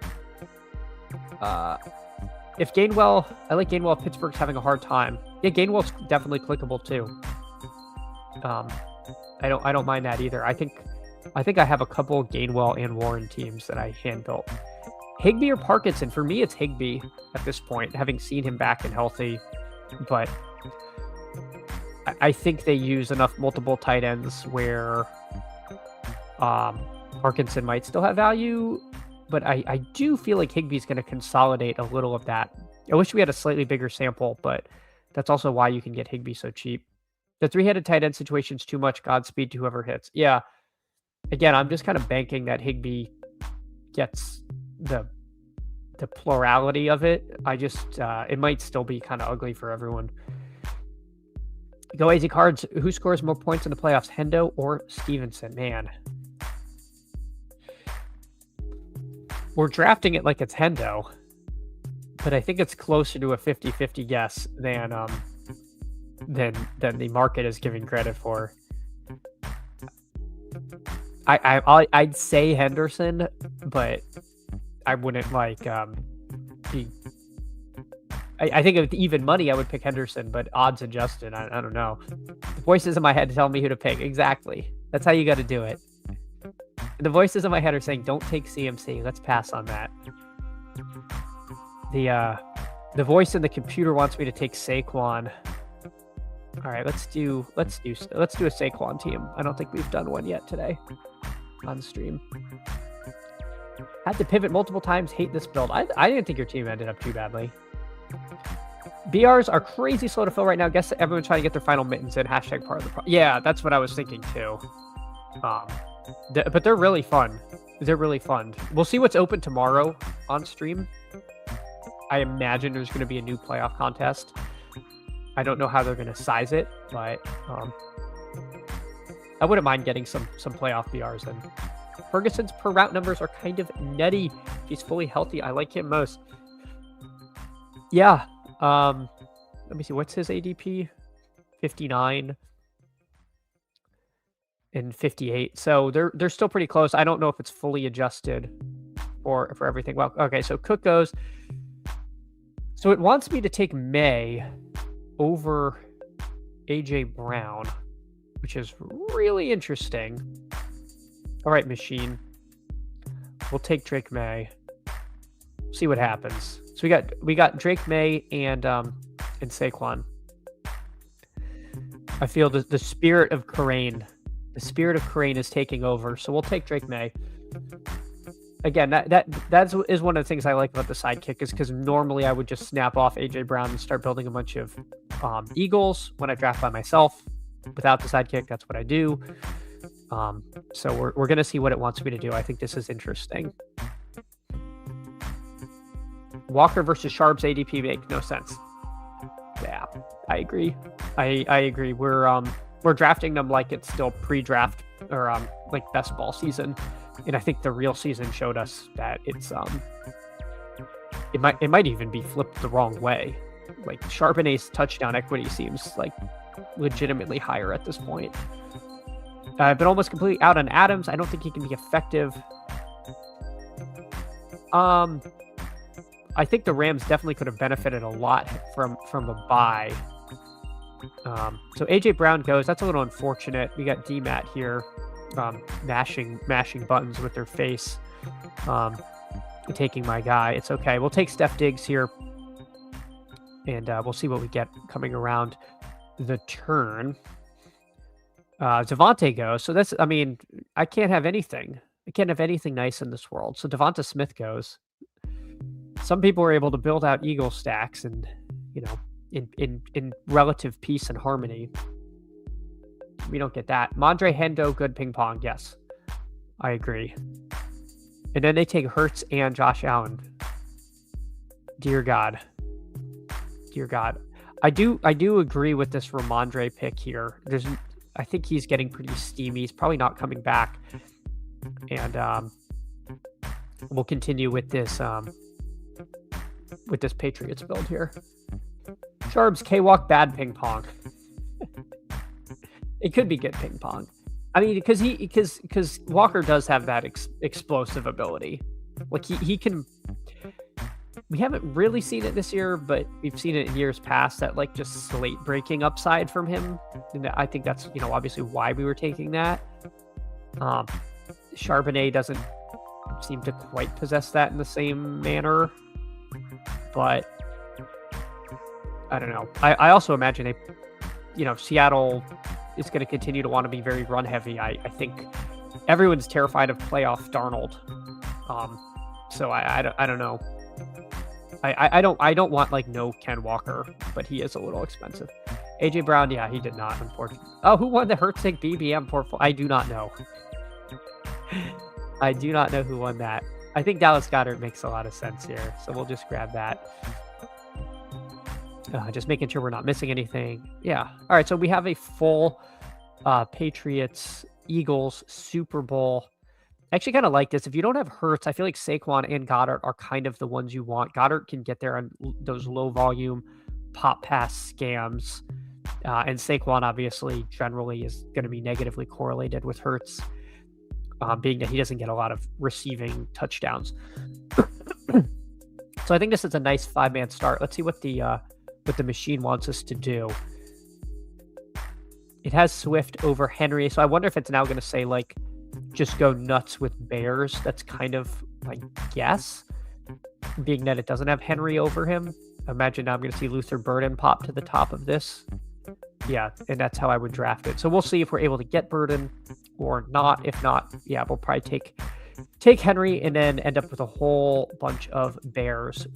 If Gainwell, I like Gainwell. Pittsburgh's having a hard time. Yeah, Gainwell's definitely clickable too. I don't mind that either. I think I have a couple Gainwell and Warren teams that I hand built. Higbee or Parkinson? For me, it's Higbee at this point, having seen him back and healthy. But I think they use enough multiple tight ends where Parkinson might still have value. But I do feel like Higbee's going to consolidate a little of that. I wish we had a slightly bigger sample, but that's also why you can get Higbee so cheap. The 3-headed tight end situation's too much. Godspeed to whoever hits. Yeah. Again, I'm just kind of banking that Higbee gets the plurality of it. I just, it might still be kind of ugly for everyone. Go easy cards. Who scores more points in the playoffs, Hendo or Stevenson? Man. We're drafting it like it's Hendo, but I think it's closer to a 50-50 guess than the market is giving credit for. I'd say Henderson, but I wouldn't be. I think with even money, I would pick Henderson, but odds adjusted, I don't know. The voices in my head tell me who to pick. Exactly. That's how you got to do it. The voices in my head are saying, "Don't take CMC. Let's pass on that." The voice in the computer wants me to take Saquon. All right, let's do a Saquon team. I don't think we've done one yet today on stream. Had to pivot multiple times. Hate this build. I didn't think your team ended up too badly. BRs are crazy slow to fill right now. Guess that everyone's trying to get their final mittens in. Hashtag part of the problem. Yeah, that's what I was thinking too. But they're really fun. They're really fun. We'll see what's open tomorrow on stream. I imagine there's going to be a new playoff contest. I don't know how they're going to size it, but I wouldn't mind getting some playoff BRs in. Ferguson's per route numbers are kind of nutty. He's fully healthy. I like him most. Yeah. Let me see. What's his ADP? 59 and 58. So they're still pretty close. I don't know if it's fully adjusted for everything. Well, okay. So Cook goes. So it wants me to take May over AJ Brown, which is really interesting. All right, machine. We'll take Drake May. See what happens. So we got Drake May and Saquon. I feel the spirit of Crane. The spirit of Crane is taking over, so we'll take Drake May. Again, that is one of the things I like about the sidekick, is because normally I would just snap off AJ Brown and start building a bunch of Eagles when I draft by myself. Without the sidekick, that's what I do. So we're gonna see what it wants me to do. I think this is interesting. Walker versus Sharp's ADP make no sense. Yeah, I agree. I agree. We're drafting them like it's still pre-draft or like best ball season, and I think the real season showed us that it's it might even be flipped the wrong way. Like Charbonnet's touchdown equity seems like legitimately higher at this point. I've been almost completely out on Adams. I don't think he can be effective. I think the Rams definitely could have benefited a lot from a bye. So AJ Brown goes. That's a little unfortunate. We got DMAT here, mashing buttons with their face, taking my guy. It's okay. We'll take Steph Diggs here, and we'll see what we get coming around the turn. Devontae goes. So that's, I mean, I can't have anything. I can't have anything nice in this world. So Devonta Smith goes. Some people were able to build out Eagle stacks and, you know, in relative peace and harmony. We don't get that. Mondre Hendo, good ping pong. Yes, I agree. And then they take Hurts and Josh Allen. Dear God. Dear God. I do agree with this Ramondre pick here. I think he's getting pretty steamy. He's probably not coming back. And we'll continue with this Patriots build here. Charbs, K-Walk, bad ping pong. It could be good ping pong. I mean, because Walker does have that explosive ability. Like he can. We haven't really seen it this year, but we've seen it in years past, that like just slate breaking upside from him. And I think that's, you know, obviously why we were taking that. Charbonnet doesn't seem to quite possess that in the same manner, but I don't know. I also imagine Seattle is going to continue to want to be very run heavy. I think everyone's terrified of playoff Darnold. So I don't know. I don't want like no Ken Walker, but he is a little expensive. AJ Brown, yeah, he did not, unfortunately. Oh, who won the Hertzig BBM portfolio? I do not know. I do not know who won that. I think Dallas Goedert makes a lot of sense here, so we'll just grab that. Just making sure we're not missing anything. Yeah. All right, so we have a full Patriots Eagles Super Bowl. I actually kind of like this. If you don't have Hurts, I feel like Saquon and Goddard are kind of the ones you want. Goddard can get there on those low volume pop pass scams. And Saquon obviously generally is going to be negatively correlated with Hurts, being that he doesn't get a lot of receiving touchdowns. So I think this is a nice 5-man start. Let's see what the machine wants us to do. It has Swift over Henry. So I wonder if it's now going to say like, just go nuts with Bears. That's kind of my guess, being that it doesn't have Henry over him. Imagine now I'm going to see Luther Burden pop to the top of this. Yeah, and that's how I would draft it. So we'll see if we're able to get Burden or not. If not, yeah, we'll probably take Henry and then end up with a whole bunch of Bears.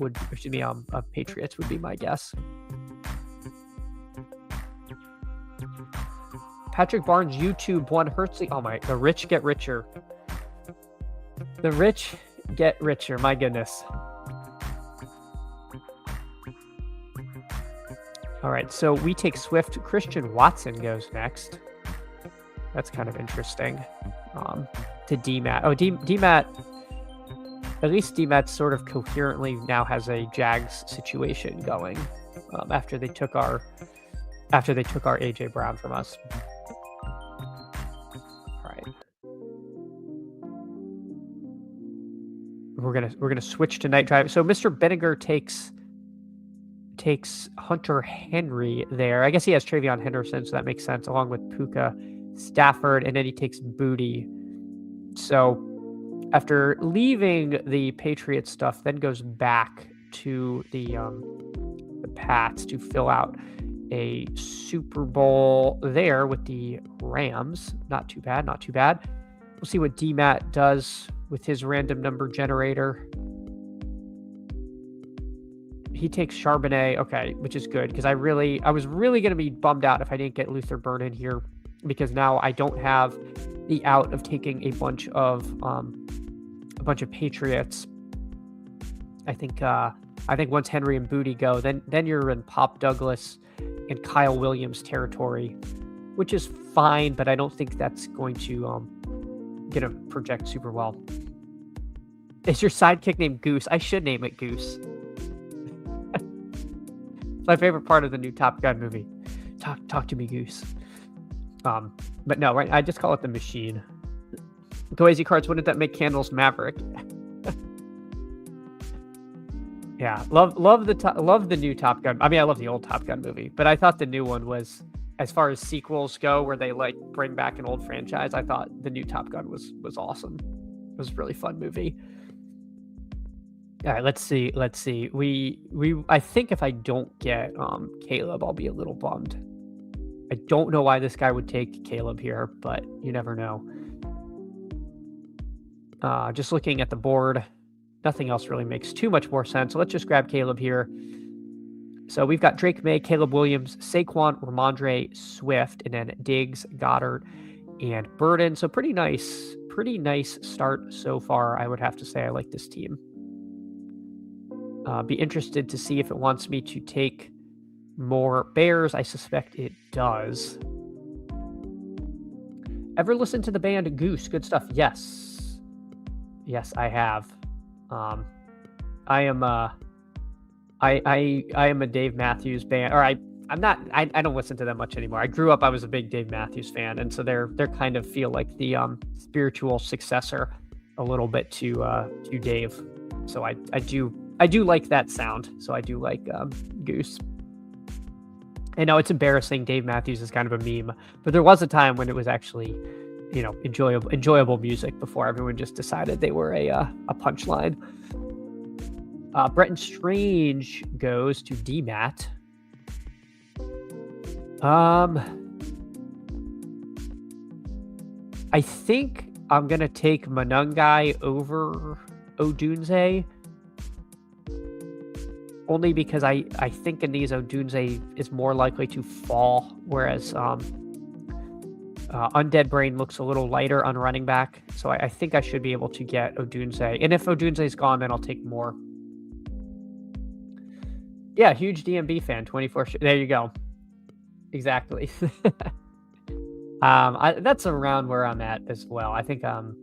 Patriots would be my guess. Patrick Barnes, YouTube, one Hertzig. Oh my, the rich get richer. The rich get richer. My goodness. All right, so we take Swift. Christian Watson goes next. That's kind of interesting. To DMAT. Oh, DMAT. At least DMAT sort of coherently now has a Jags situation going. After they took our AJ Brown from us. All right. We're gonna switch to night drive. So Mr. Benninger takes Hunter Henry there. I guess he has Travion Henderson, so that makes sense, along with Puka Stafford, and then he takes Booty. So after leaving the Patriots stuff, then goes back to the Pats to fill out a Super Bowl there with the Rams. Not too bad, not too bad. We'll see what DMAT does with his random number generator. He takes Charbonnet, okay, which is good because I was really going to be bummed out if I didn't get Luther Burn in here, because now I don't have the out of taking a bunch of Patriots. I think once Henry and Booty go, then you're in Pop Douglas and Kyle Williams territory, which is fine, but I don't think that's going to project super well. Is your sidekick named Goose? I should name it Goose. It's my favorite part of the new Top Gun movie. Talk to me, Goose. But no, right? I just call it the Machine. Goazy cards. Wouldn't that make Candles Maverick? Yeah, love the new Top Gun. I mean, I love the old Top Gun movie, but I thought the new one was, as far as sequels go, where they like bring back an old franchise, I thought the new Top Gun was awesome. It was a really fun movie. All right, let's see. I think if I don't get Caleb, I'll be a little bummed. I don't know why this guy would take Caleb here, but you never know. Just looking at the board, nothing else really makes too much more sense. So let's just grab Caleb here. So we've got Drake May, Caleb Williams, Saquon, Ramondre, Swift, and then Diggs, Goddard, and Burden. So pretty nice start so far. I would have to say I like this team. Be interested to see if it wants me to take more Bears. I suspect it does. Ever listen to the band Goose? Good stuff. Yes, I have. I am a Dave Matthews band, or I'm not. I don't listen to them much anymore. I grew up. I was a big Dave Matthews fan, and so they're kind of feel like the spiritual successor a little bit to Dave. So I do like that sound. So I do like Goose. I know it's embarrassing. Dave Matthews is kind of a meme, but there was a time when it was actually, enjoyable music before everyone just decided they were a punchline. Bretton Strange goes to DMAT. I think I'm gonna take Manungai over Odunze, only because I think in these Odunze is more likely to fall, whereas Undead Brain looks a little lighter on running back. So I think I should be able to get Odunze. And if Odunze is gone, then I'll take more. Yeah, huge DMB fan, 24. There you go. Exactly. That's around where I'm at as well. I think I'm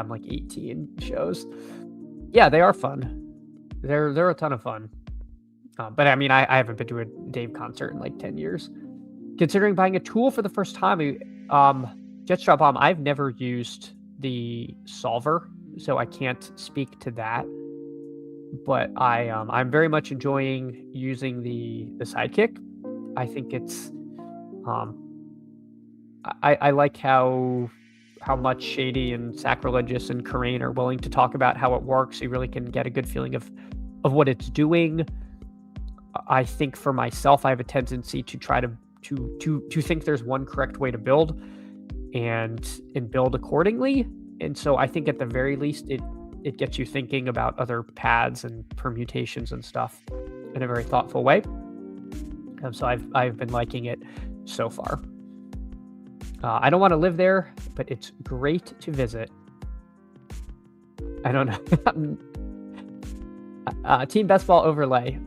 like 18 shows. Yeah, they are fun. They're a ton of fun. But I mean, I haven't been to a Dave concert in like 10 years. Considering buying a tool for the first time, Jetstrap Bomb, I've never used the solver, so I can't speak to that. But I'm very much enjoying using the sidekick. I think it's I like how much Shady and Sacrilegious and Karain are willing to talk about how it works. You really can get a good feeling of what it's doing. I think for myself, I have a tendency to try to think there's one correct way to build and build accordingly. And so I think at the very least, it gets you thinking about other paths and permutations and stuff in a very thoughtful way. So I've been liking it so far. I don't want to live there, but it's great to visit. I don't know. Team Best Ball overlay.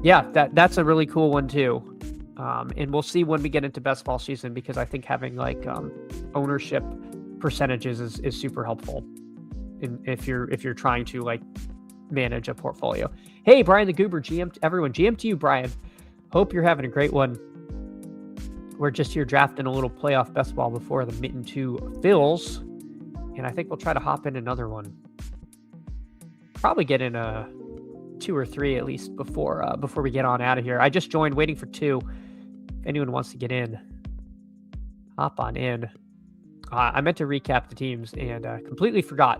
Yeah, that's a really cool one too. And we'll see when we get into best ball season, because I think having like ownership percentages is super helpful if you're trying to like manage a portfolio. Hey, Brian the Goober, GM to everyone. GM to you, Brian. Hope you're having a great one. We're just here drafting a little playoff best ball before the Mitten 2 fills, and I think we'll try to hop in another one. Probably get in a 2 or 3 at least before we get on out of here. I just joined, waiting for 2. If anyone wants to get in, hop on in. I meant to recap the teams and completely forgot,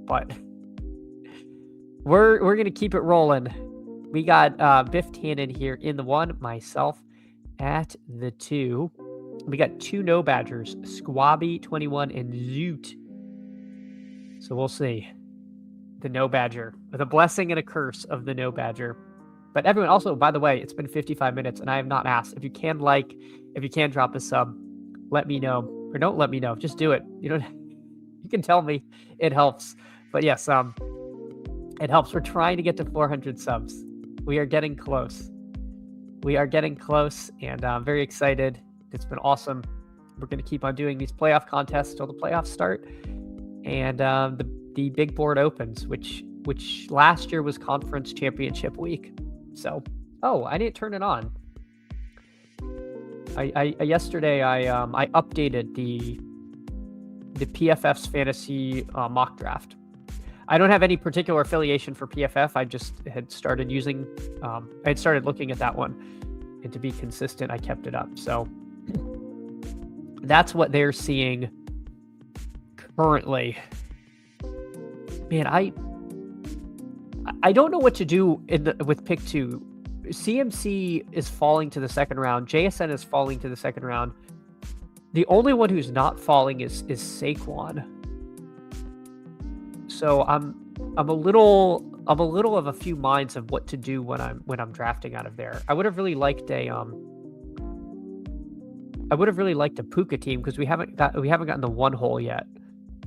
but we're gonna keep it rolling. We got Biff Tannen here in the 1, myself at the 2. We got 2 No Badgers, Squabby 21 and Zoot. So we'll see. The No Badger, with a blessing and a curse of the No Badger. But everyone, also, by the way, it's been 55 minutes and I have not asked. If you can drop a sub, let me know. Or don't let me know. Just do it. You can tell me. It helps. But yes, it helps. We're trying to get to 400 subs. We are getting close. And I'm very excited. It's been awesome. We're going to keep on doing these playoff contests till the playoffs start. And the big board opens, which last year was conference championship week. So, I didn't turn it on. Yesterday I updated the PFF's fantasy mock draft. I don't have any particular affiliation for PFF. I just had started using, I had started looking at that one, and to be consistent, I kept it up. So that's what they're seeing currently. Man, I don't know what to do with pick 2. CMC is falling to the second round. JSN is falling to the second round. The only one who's not falling is Saquon. So I'm a little of a few minds of what to do when I'm drafting out of there. I would have really liked a Puka team because we haven't gotten the 1 hole yet.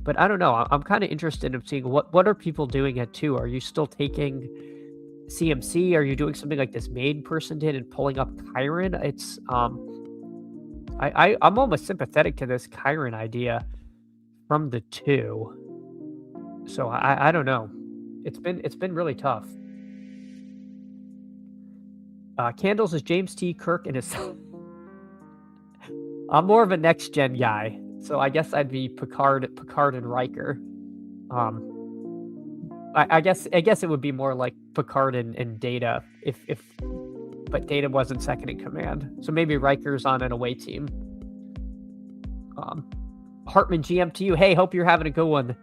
But I don't know. I'm kind of interested in seeing what are people doing at 2. Are you still taking CMC? Are you doing something like this main person did and pulling up Kyron? It's I'm almost sympathetic to this Kyron idea from the 2. So I don't know. It's been really tough. Candles is James T. Kirk and his. I'm more of a next gen guy, so I guess I'd be Picard and Riker. I guess it would be more like Picard and Data but Data wasn't second in command, so maybe Riker's on an away team. Hartman GM to you. Hey, hope you're having a good one.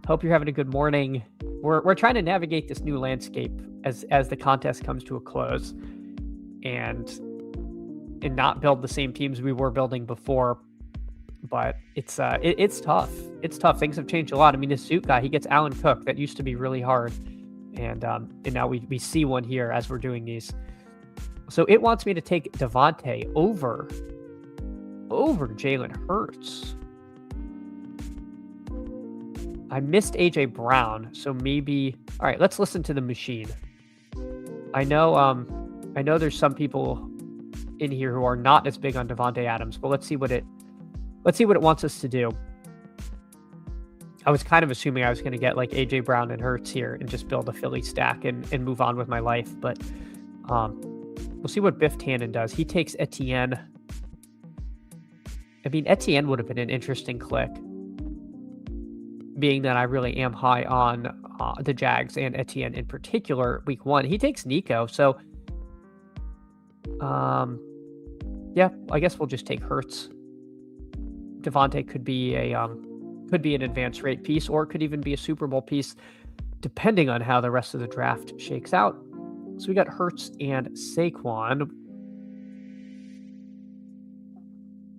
Hope you're having a good morning. We're trying to navigate this new landscape as the contest comes to a close, and not build the same teams we were building before. But it's tough. It's tough. Things have changed a lot. I mean, this Zoot guy, he gets Alan Cook. That used to be really hard, and now we see one here as we're doing these. So it wants me to take Devontae over Jalen Hurts. I missed AJ Brown, so maybe. All right, let's listen to the machine. I know there's some people in here who are not as big on Devontae Adams, but let's see what it wants us to do. I was kind of assuming I was going to get like AJ Brown and Hurts here and just build a Philly stack and move on with my life, but we'll see what Biff Tannen does. He takes Etienne. I mean, Etienne would have been an interesting click, being that I really am high on the Jags and Etienne in particular week 1. He takes Nico, so yeah, I guess we'll just take Hurts. Devontae could be an advanced rate piece, or it could even be a Super Bowl piece, depending on how the rest of the draft shakes out. So we got Hurts and Saquon.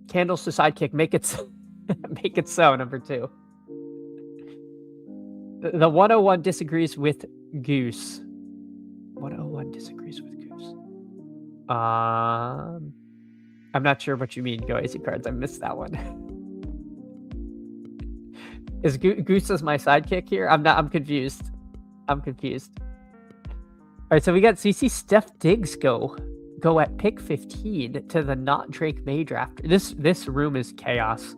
Candles to sidekick. Make it so, number 2. The 101 disagrees with Goose. 101 disagrees with Goose. I'm not sure what you mean, Go Easy Cards. I missed that one. Is Goose as my sidekick here? I'm confused. All right, so we see Steph Diggs go at pick 15 to the not Drake May draft. This room is chaos.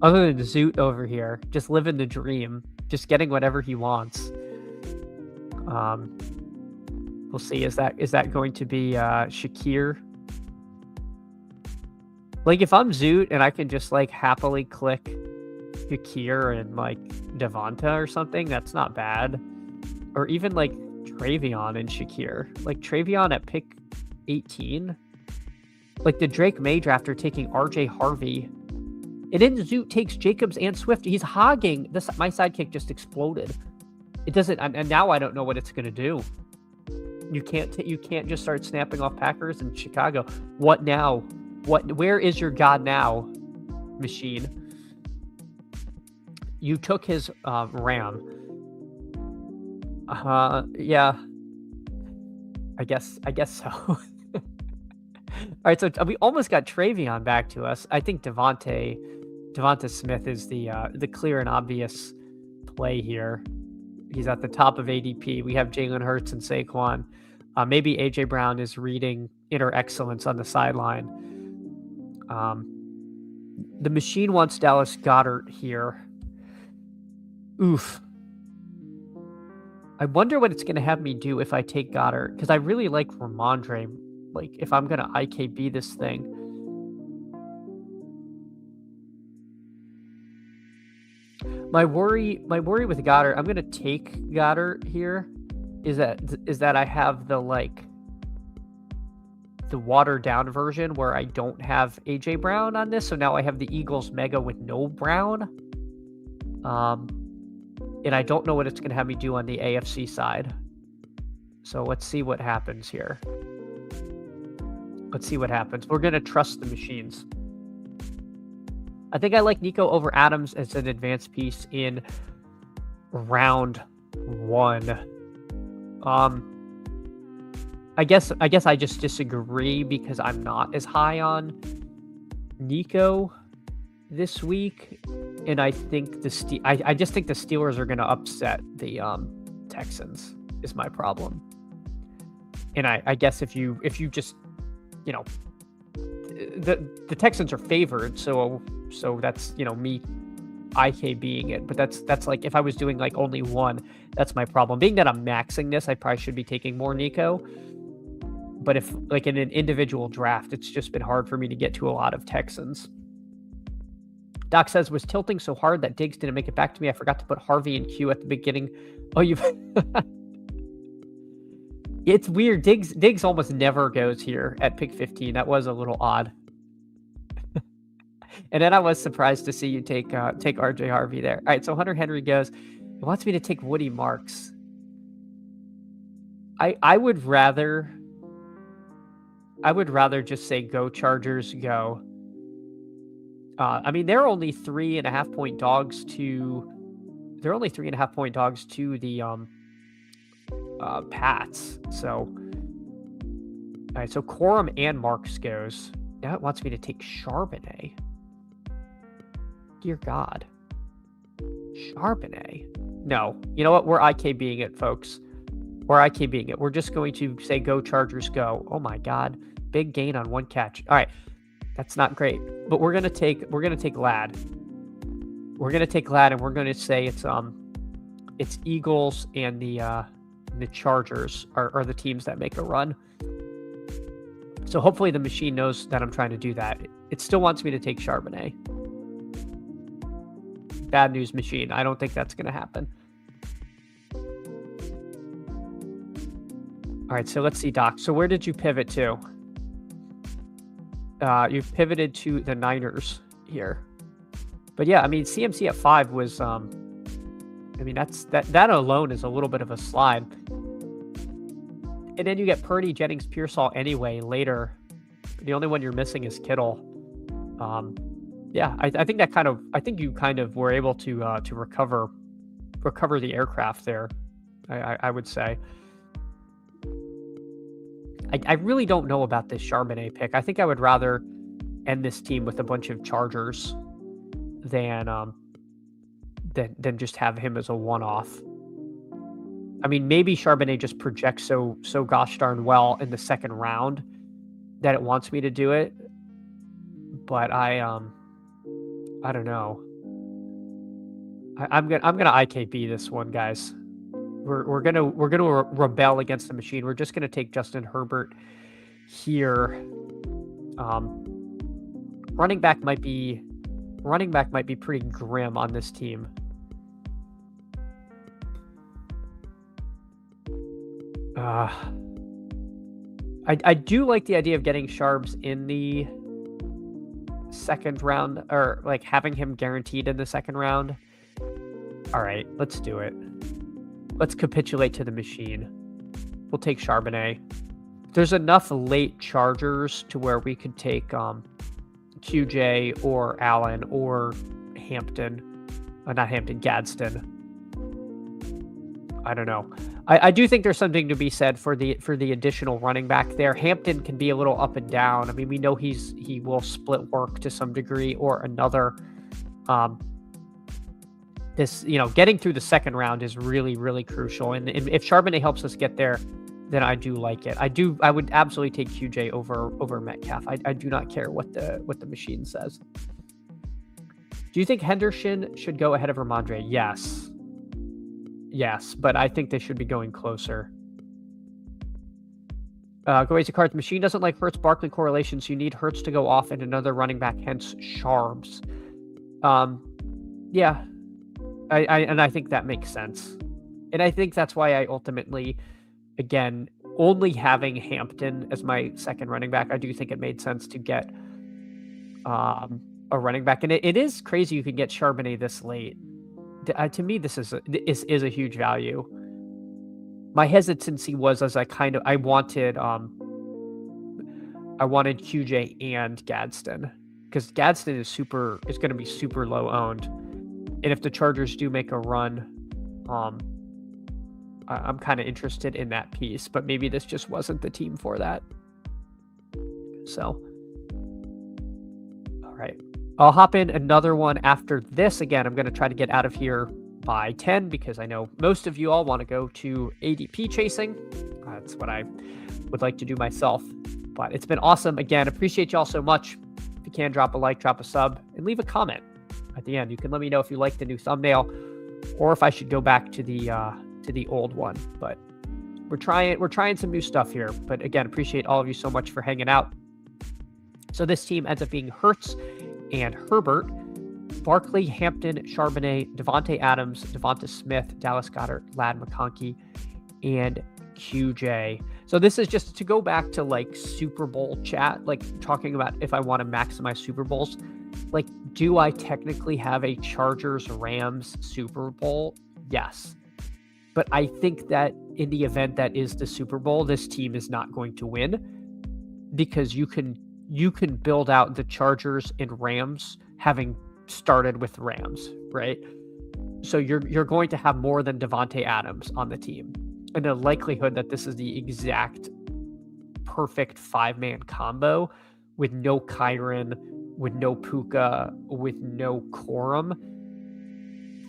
Other than Zoot over here, just living the dream, just getting whatever he wants. We'll see. Is that going to be Shakir? Like, if I'm Zoot and I can just like happily click Shakir and like Devonta or something, that's not bad. Or even like Travion and Shakir. Like Travion at pick 18. Like the Drake May drafter taking RJ Harvey. And then Zoot takes Jacobs and Swift. He's hogging this. My sidekick just exploded. It doesn't, and now I don't know what it's going to do. You can't just start snapping off Packers in Chicago. What now? Where is your God now, machine? You took his RAM. Yeah. I guess so. All right, so we almost got Travion back to us. I think Devonta Smith is the clear and obvious play here. He's at the top of ADP. We have Jalen Hurts and Saquon. Maybe AJ Brown is reading inner excellence on the sideline. The machine wants Dallas Goedert here. Oof. I wonder what it's going to have me do if I take Goddard, because I really like Ramondre. Like, if I'm going to IKB this thing. My worry with Goddard, I'm going to take Goddard here, is that I have the watered down version where I don't have AJ Brown on this. So now I have the Eagles Mega with no Brown. And I don't know what it's going to have me do on the AFC side. So let's see what happens here. Let's see what happens. We're going to trust the machines. I think I like Nico over Adams as an advanced piece in round 1. I guess I just disagree because I'm not as high on Nico this week. And I think I just think the Steelers are going to upset the Texans is my problem. And I guess if you just, the Texans are favored, so that's, me IKBing it. But that's like if I was doing like only one, that's my problem. Being that I'm maxing this, I probably should be taking more Nico. But if like in an individual draft, it's just been hard for me to get to a lot of Texans. Doc says, was tilting so hard that Diggs didn't make it back to me. I forgot to put Harvey and Q at the beginning. Oh, you've... It's weird. Diggs almost never goes here at pick 15. That was a little odd. And then I was surprised to see you take RJ Harvey there. All right, so Hunter Henry goes. He wants me to take Woody Marks. I would rather just say go Chargers, go. I mean, they're only 3.5 point dogs to. They're only 3.5 point dogs to the Pats. So, all right. So Corum and Marks goes. Now it wants me to take Charbonnet. Dear God, Charbonnet. No, you know what? We're IKBing it, folks. We're IKBing it. We're just going to say go Chargers, go. Oh my God, big gain on one catch. All right. That's not great, but we're gonna take Ladd. We're gonna take Ladd, and we're gonna say it's Eagles and the Chargers are the teams that make a run. So hopefully the machine knows that I'm trying to do that. It still wants me to take Charbonnet. Bad news, machine. I don't think that's gonna happen. All right, so let's see, Doc. So where did you pivot to? You've pivoted to the Niners here. But yeah, I mean, CMC at 5 was, I mean, that alone is a little bit of a slide. And then you get Purdy, Jennings, Pearsall anyway later. The only one you're missing is Kittle. Yeah, I think you kind of were able to recover the aircraft there. I would say. I really don't know about this Charbonnet pick. I think I would rather end this team with a bunch of Chargers than just have him as a one-off. I mean, maybe Charbonnet just projects so gosh darn well in the second round that it wants me to do it. But I don't know. I'm gonna IKB this one, guys. We're gonna rebel against the machine. We're just gonna take Justin Herbert here. Running back might be pretty grim on this team. I do like the idea of getting Sharps in the second round, or like having him guaranteed in the second round. All right, let's do it. Let's capitulate to the machine. We'll take Charbonnet. There's enough late chargers to where we could take QJ or Allen or Hampton. Not Hampton, Gadsden. I don't know. I do think there's something to be said for the additional running back there. Hampton can be a little up and down. I mean, we know he will split work to some degree or another. Getting through the second round is really, really crucial. And if Charbonnet helps us get there, then I do like it. I would absolutely take QJ over Metcalf. I do not care what the machine says. Do you think Henderson should go ahead of Ramondre? Yes, but I think they should be going closer. Go easy cards. Machine doesn't like Hurts Barkley correlation, so you need Hurts to go off and another running back, hence Sharbs. Yeah. I think that makes sense. And I think that's why I ultimately, again, only having Hampton as my second running back, I do think it made sense to get a running back. And it is crazy you can get Charbonnet this late. To me, this is a huge value. My hesitancy was as I wanted QJ and Gadsden, because Gadsden is going to be super low owned. And if the Chargers do make a run, I'm kind of interested in that piece, but maybe this just wasn't the team for that. So, all right. I'll hop in another one after this. Again, I'm going to try to get out of here by 10 because I know most of you all want to go to ADP chasing. That's what I would like to do myself. But it's been awesome. Again, appreciate y'all so much. If you can, drop a like, drop a sub, and leave a comment at the end. You can let me know if you like the new thumbnail or if I should go back to the old one. But we're trying some new stuff here. But again, appreciate all of you so much for hanging out. So this team ends up being Hurts and Herbert, Barkley, Hampton, Charbonnet, Devontae Adams, Devonta Smith, Dallas Goedert, Ladd McConkey, and QJ. So this is just to go back to like Super Bowl chat, like talking about if I want to maximize Super Bowls. Like, do I technically have a Chargers-Rams Super Bowl? Yes. But I think that in the event that is the Super Bowl, this team is not going to win because you can build out the Chargers and Rams having started with Rams, right? So you're going to have more than Devontae Adams on the team. And the likelihood that this is the exact perfect 5-man combo with no Kyron, with no Puka, with no Corum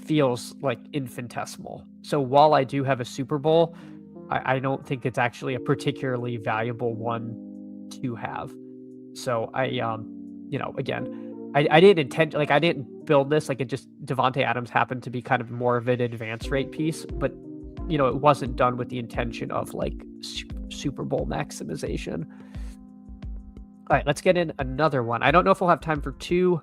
feels like infinitesimal. So while I do have a Super Bowl, I don't think it's actually a particularly valuable one to have. So I didn't intend, like, I didn't build this, like, it just, Devontae Adams happened to be kind of more of an advance rate piece, but, it wasn't done with the intention of, like, Super Bowl maximization. All right, let's get in another one. I don't know if we'll have time for two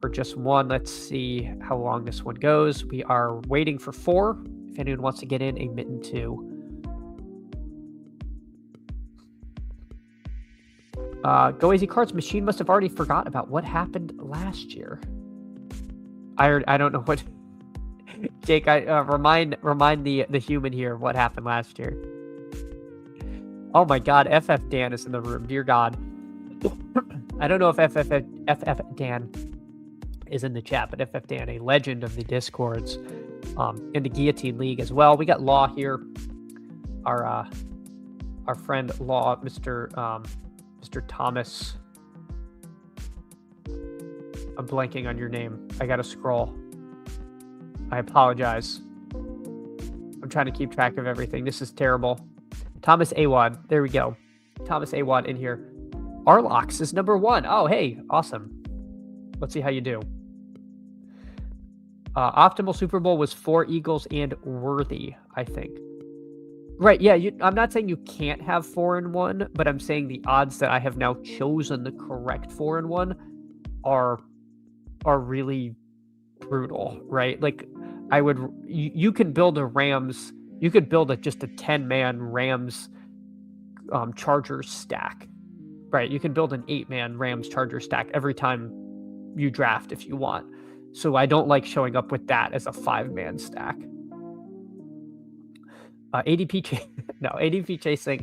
or just one. Let's see how long this one goes. We are waiting for 4. If anyone wants to get in a mitten 2. Go Easy Cards. Machine must have already forgot about what happened last year. I don't know what. Jake, remind the human here what happened last year. Oh my God, FF Dan is in the room. Dear God, I don't know if FF Dan is in the chat, but FF Dan, a legend of the Discords, in the Guillotine League as well. We got Law here, our friend Law, Mr. Thomas. I'm blanking on your name. I gotta scroll. I apologize. I'm trying to keep track of everything. This is terrible. Thomas Awad. There we go. Thomas Awad in here. Arlox is number 1. Oh, hey. Awesome. Let's see how you do. Optimal Super Bowl was 4 Eagles and Worthy, I think. Right, yeah, I'm not saying you can't have 4-1, but I'm saying the odds that I have now chosen the correct 4-1 are really brutal, right? Like, you can build a Rams, you could build just a 10-man Rams Chargers stack, right? You can build an 8-man Rams Chargers stack every time you draft if you want. So I don't like showing up with that as a 5-man stack. No, ADP chasing.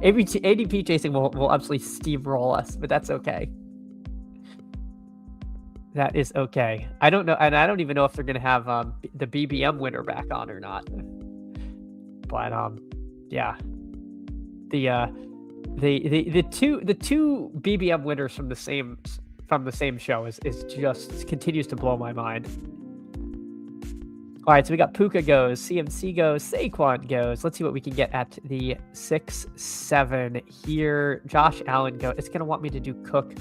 ADP chasing will absolutely steamroll us, but that's okay. That is okay. I don't know, and I don't even know if they're gonna have the BBM winner back on or not. But yeah, the two BBM winners from the same show is just continues to blow my mind. All right, so we got Puka goes, CMC goes, Saquon goes. Let's see what we can get at the 6-7 here. Josh Allen go. It's gonna want me to do Cook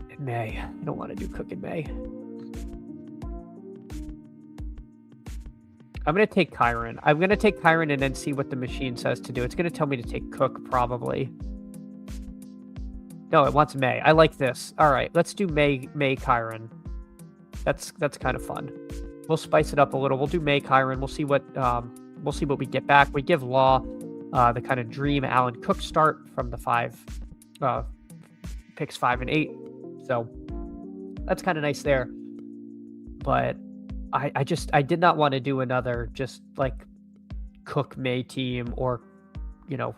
in May. I don't want to do Cook in May. I'm going to take Kyron. I'm going to take Kyron and then see what the machine says to do. It's going to tell me to take Cook, probably. No, it wants May. I like this. All right, let's do May Kyron. That's kind of fun. We'll spice it up a little. We'll do May Kyron. We'll see what we get back. We give Law the kind of dream Allen Cook start from the picks 5 and 8. So that's kind of nice there. But I did not want to do another just like Cook May team or,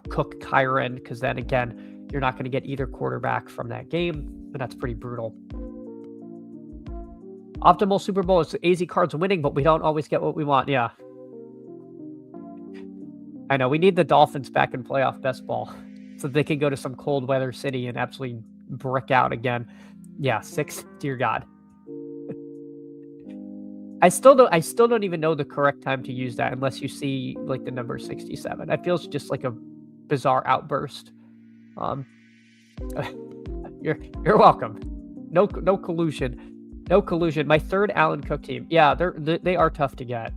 Cook Kyron, because then again, you're not going to get either quarterback from that game, and that's pretty brutal. Optimal Super Bowl is AZ Cards winning, but we don't always get what we want. Yeah. I know. We need the Dolphins back in playoff best ball so they can go to some cold weather city and absolutely brick out again. Yeah, 6. Dear God. I still don't even know the correct time to use that unless you see like the number 67. That feels just like a bizarre outburst. You're welcome. No collusion. No collusion. My third Allen Cook team. Yeah, they are tough to get.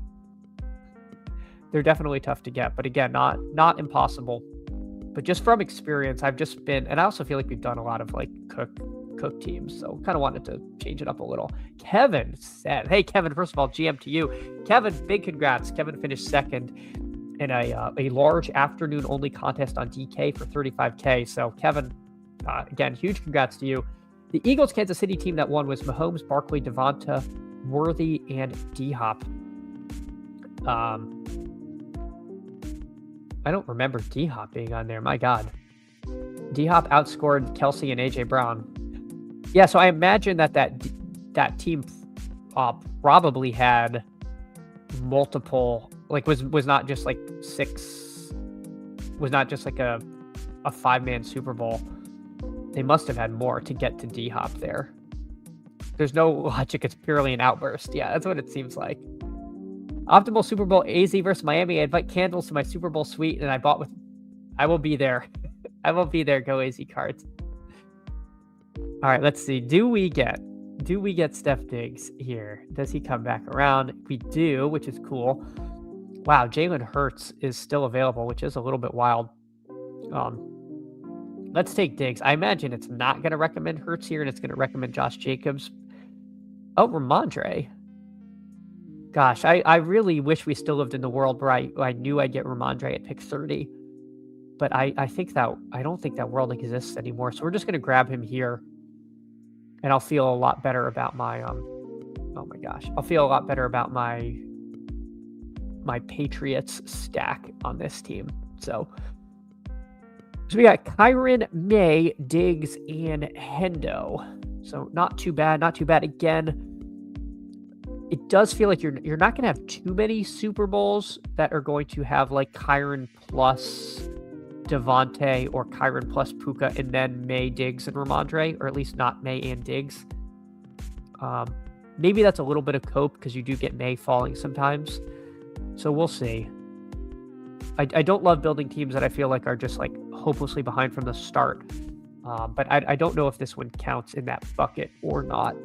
They're definitely tough to get, but again, not impossible. But just from experience, I've just been, and I also feel like we've done a lot of like Cook teams, so kind of wanted to change it up a little. Kevin said, hey Kevin, first of all, GM to you. Kevin, big congrats. Kevin finished second in a large afternoon only contest on DK for 35K. So Kevin, again, huge congrats to you. The Eagles Kansas City team that won was Mahomes, Barkley, Devonta, Worthy, and D-Hop. I don't remember D-Hop being on there. My God. D-Hop outscored Kelsey and AJ Brown. Yeah, so I imagine that team probably had multiple, like was not just like 6, was not just like a 5-man Super Bowl. They must have had more to get to D-Hop there. There's no logic. It's purely an outburst. Yeah, that's what it seems like. Optimal Super Bowl AZ versus Miami. I invite candles to my Super Bowl suite, and I will be there. I will be there. Go AZ Cards. All right, let's see. Do we get Steph Diggs here? Does he come back around? We do, which is cool. Wow, Jalen Hurts is still available, which is a little bit wild. Let's take Diggs. I imagine it's not going to recommend Hurts here, and it's going to recommend Josh Jacobs. Oh, Ramondre. Gosh, I really wish we still lived in the world where I knew I'd get Ramondre at pick 30. But I don't think that world exists anymore. So we're just going to grab him here. And I'll feel a lot better about my oh my gosh. I'll feel a lot better about my Patriots stack on this team. So we got Kyron, May, Diggs, and Hendo. So not too bad. Again, it does feel like you're not going to have too many Super Bowls that are going to have like Kyron plus Devontae or Kyron plus Puka and then May, Diggs, and Ramondre, or at least not May and Diggs. Maybe that's a little bit of cope because you do get May falling sometimes. So we'll see. I don't love building teams that I feel like are just like hopelessly behind from the start. But I don't know if this one counts in that bucket or not.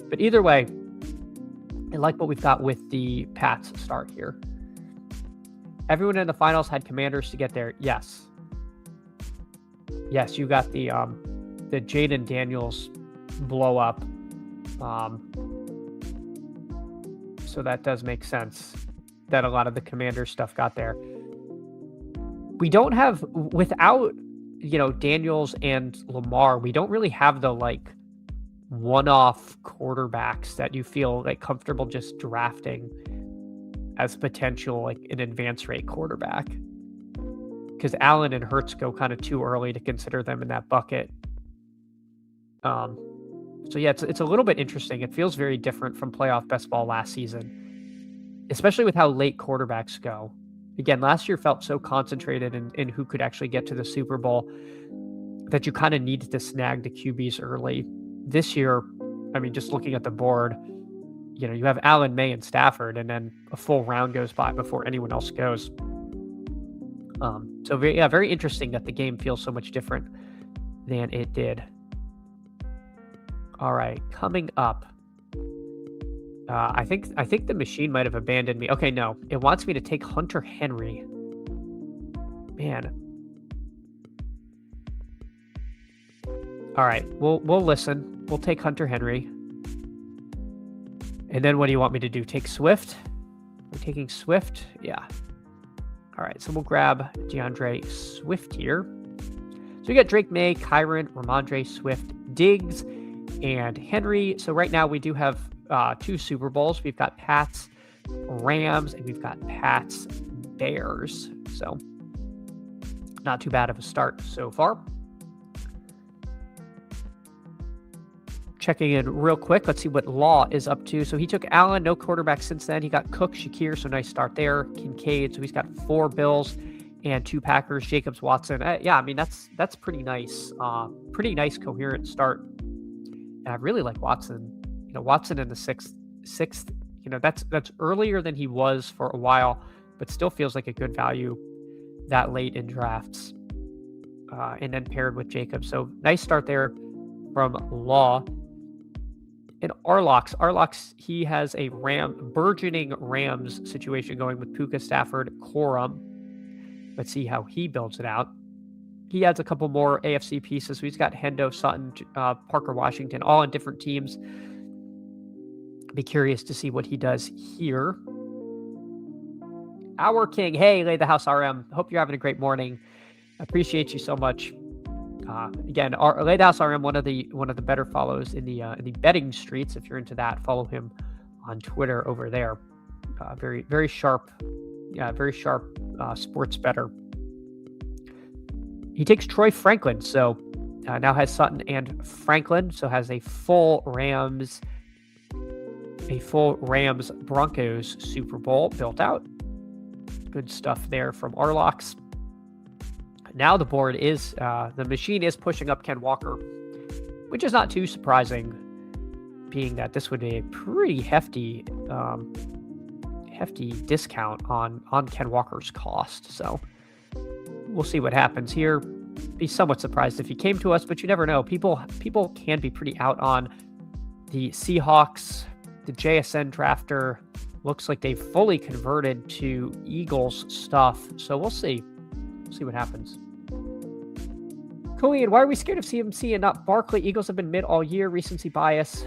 But either way, I like what we've got with the Pats start here. Everyone in the finals had Commanders to get there. Yes. Yes, you got the Jaden Daniels blow up. So that does make sense that a lot of the Commanders stuff got there. We don't have, without, Daniels and Lamar, we don't really have the like one-off quarterbacks that you feel like comfortable just drafting as potential like an advance rate quarterback, because Allen and Hurts go kind of too early to consider them in that bucket. So yeah, it's a little bit interesting. It feels very different from playoff best ball last season, especially with how late quarterbacks go. Again, last year felt so concentrated in who could actually get to the Super Bowl that you kind of needed to snag the QBs early. This year, I mean, just looking at the board, you have Allen, May, and Stafford, and then a full round goes by before anyone else goes. So very interesting that the game feels so much different than it did. All right, coming up. I think the machine might have abandoned me. Okay, no, it wants me to take Hunter Henry. Man. All right, we'll listen. We'll take Hunter Henry. And then what do you want me to do? Take Swift? We're taking Swift? Yeah. All right, so we'll grab DeAndre Swift here. So we got Drake May, Kyron, Ramondre, Swift, Diggs, and Henry. So right now we do have 2 Super Bowls. We've got Pats, Rams, and we've got Pats, Bears. So not too bad of a start so far. Checking in real quick. Let's see what Law is up to. So he took Allen, no quarterback since then. He got Cook, Shakir, so nice start there. Kincaid, so he's got 4 Bills and 2 Packers. Jacobs, Watson. Yeah, I mean, that's pretty nice. Pretty nice, coherent start. And I really like Watson. Watson in the sixth. That's earlier than he was for a while, but still feels like a good value that late in drafts. And then paired with Jacobs. So nice start there from Law. And Arlox, he has a burgeoning Rams situation going with Puka, Stafford, Corum. Let's see how he builds it out. He adds a couple more AFC pieces. So he's got Hendo, Sutton, Parker, Washington, all on different teams. Be curious to see what he does here. Our King, hey, Lay the House RM. Hope you're having a great morning. I appreciate you so much. Again, Lay the House RM, one of the better follows in the betting streets. If you're into that, follow him on Twitter over there. Very very sharp, sports bettor. He takes Troy Franklin, so now has Sutton and Franklin, so has a full Rams Broncos Super Bowl built out. Good stuff there from Arlox. Now the board is, the machine is pushing up Ken Walker, which is not too surprising, being that this would be a pretty hefty discount on Ken Walker's cost. So we'll see what happens here. Be somewhat surprised if he came to us, but you never know. People can be pretty out on the Seahawks. The JSN drafter looks like they've fully converted to Eagles stuff. So we'll see. See what happens. Colleen, why are we scared of CMC and not Barkley? Eagles have been mid all year. Recency bias.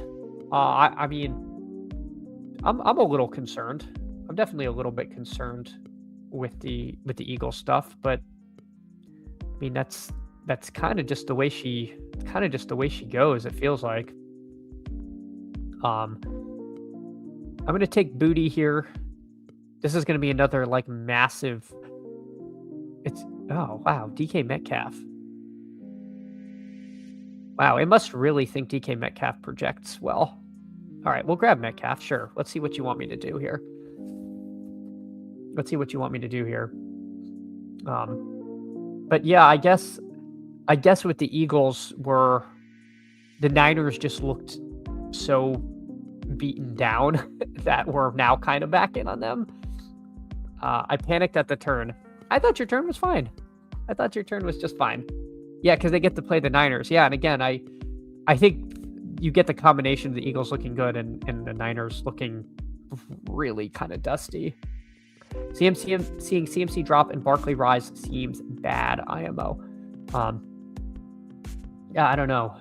I mean, I'm a little concerned. I'm definitely a little bit concerned with the Eagles stuff, but I mean that's kind of just the way she goes. It feels like. I'm gonna take Booty here. This is gonna be another like massive. Oh, wow. DK Metcalf. Wow, it must really think DK Metcalf projects well. All right, we'll grab Metcalf. Sure. Let's see what you want me to do here. But yeah, I guess with the Eagles the Niners just looked so beaten down that we're now kind of back in on them. I panicked at the turn. I thought your turn was fine. I thought your turn was just fine. Yeah, because they get to play the Niners. Yeah, and again, I think you get the combination of the Eagles looking good and the Niners looking really kind of dusty. Seeing CMC drop and Barkley rise seems bad, IMO. Yeah, I don't know.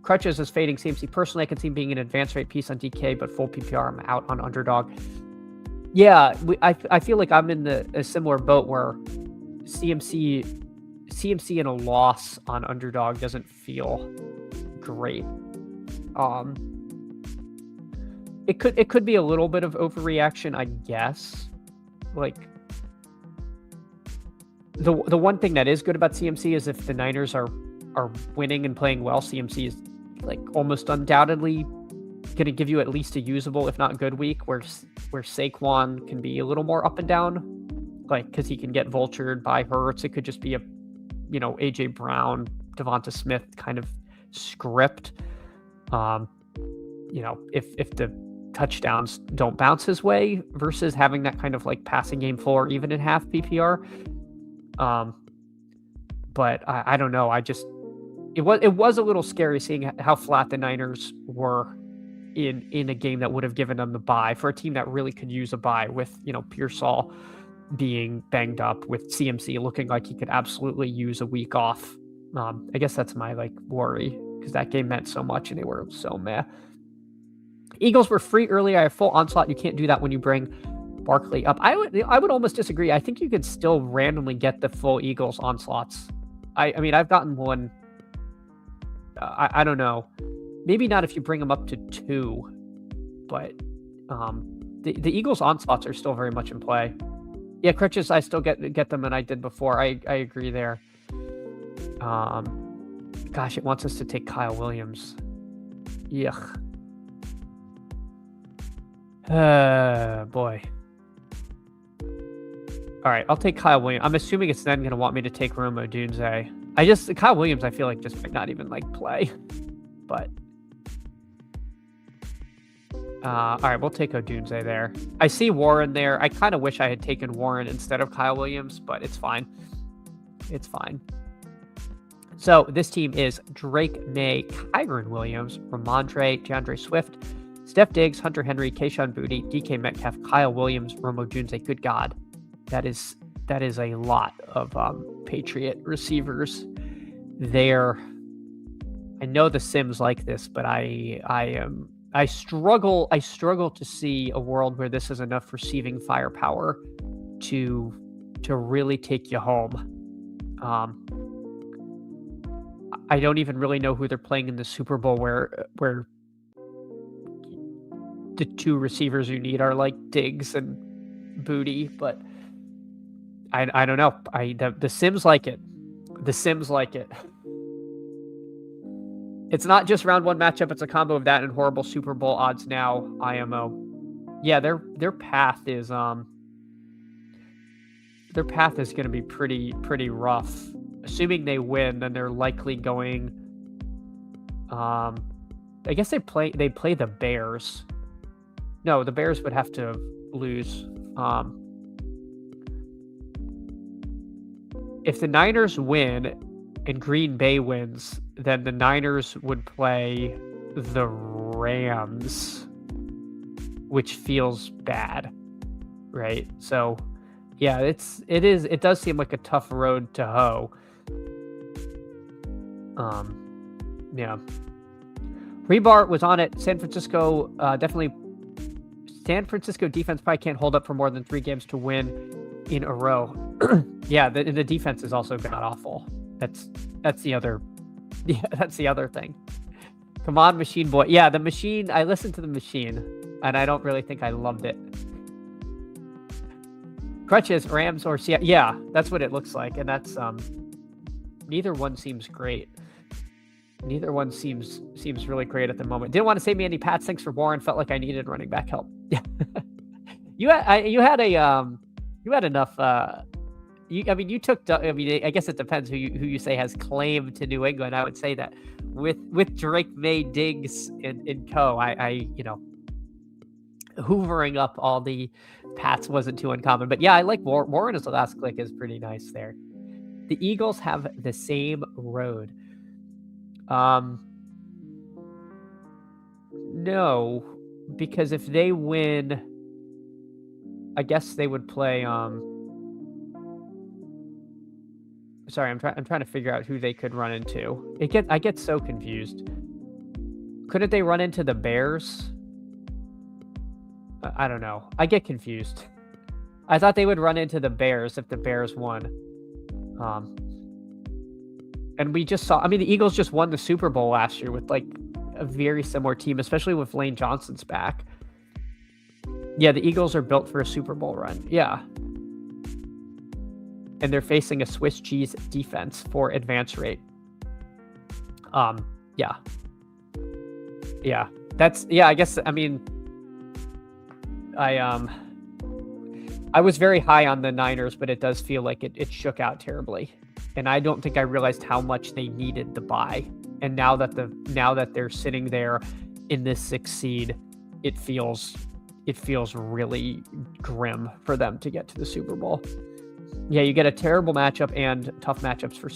Crutches is fading CMC. Personally, I can see him being an advance rate piece on DK, but full PPR, I'm out on Underdog. Yeah, I feel like I'm in a similar boat where CMC in a loss on Underdog doesn't feel great. it could be a little bit of overreaction, I guess. Like, the one thing that is good about CMC is if the Niners are winning and playing well, CMC is like almost undoubtedly going to give you at least a usable, if not good week, where Saquon can be a little more up and down, like, because he can get vultured by Hurts. It could just be a, AJ Brown, Devonta Smith kind of script. If the touchdowns don't bounce his way versus having that kind of like passing game floor, even in half PPR. But I don't know. It was a little scary seeing how flat the Niners were in a game that would have given them the bye, for a team that really could use a bye, with, Pearsall being banged up, with CMC looking like he could absolutely use a week off. I guess that's my worry, because that game meant so much and they were so meh. Eagles were free early. I have full onslaught. You can't do that when you bring Barkley up. I would almost disagree. I think you could still randomly get the full Eagles onslaughts. I mean, I've gotten one. I don't know. Maybe not if you bring them up to 2, but the Eagles onslaughts are still very much in play. Yeah, crutches, I still get them than I did before. I agree there. Gosh, it wants us to take Kyle Williams. Yuck. Boy. All right, I'll take Kyle Williams. I'm assuming it's then going to want me to take Rome Odunze. Kyle Williams, I feel like just might not even play. But all right, we'll take Odunze there. I see Warren there. I kind of wish I had taken Warren instead of Kyle Williams, but it's fine. It's fine. So this team is Drake May, Kyron Williams, Ramondre, DeAndre Swift, Steph Diggs, Hunter Henry, Kayshon Boutte, DK Metcalf, Kyle Williams, Rome Odunze. Good God. That is a lot of Patriot receivers there. I know the Sims like this, but I struggle to see a world where this is enough receiving firepower to really take you home. I don't even really know who they're playing in the Super Bowl where the 2 receivers you need are Diggs and Boutte, but I don't know. The Sims like it. The Sims like it. It's not just round 1 matchup. It's a combo of that and horrible Super Bowl odds now. IMO. Yeah, their path is going to be pretty rough. Assuming they win, then they're likely going. I guess they play the Bears. No, the Bears would have to lose. If the Niners win and Green Bay wins, then the Niners would play the Rams, which feels bad, right? So, yeah, it does seem like a tough road to hoe. Yeah. Rebar was on it. San Francisco defense probably can't hold up for more than 3 games to win in a row. Yeah, the defense is also god awful. That's the other. Yeah, that's the other thing. Come on, Machine Boy. Yeah, the Machine. I listened to the Machine, and I don't really think I loved it. Crutches, Rams, or Seattle. Yeah, that's what it looks like, and that's neither one seems great. Neither one seems really great at the moment. Didn't want to save me any Pats. Thanks for Warren. Felt like I needed running back help. Yeah, you had enough. You took. I guess it depends who you say has claim to New England. I would say that with Drake May, Diggs, and co. I hoovering up all the Pats wasn't too uncommon. But yeah, I like Warren as the last click is pretty nice there. The Eagles have the same road. No, because if they win, I guess they would play. Sorry, I'm trying to figure out who they could run into. I get so confused. Couldn't they run into the Bears? I don't know. I get confused. I thought they would run into the Bears if the Bears won. And we just saw, the Eagles just won the Super Bowl last year with a very similar team, especially with Lane Johnson's back. Yeah, the Eagles are built for a Super Bowl run. Yeah. And they're facing a Swiss cheese defense for advance rate. Yeah. Yeah. I guess, I mean, I was very high on the Niners, but it does feel like it shook out terribly. And I don't think I realized how much they needed the bye. And now that they're sitting there in this 6th seed, it feels really grim for them to get to the Super Bowl. Yeah, you get a terrible matchup and tough matchups for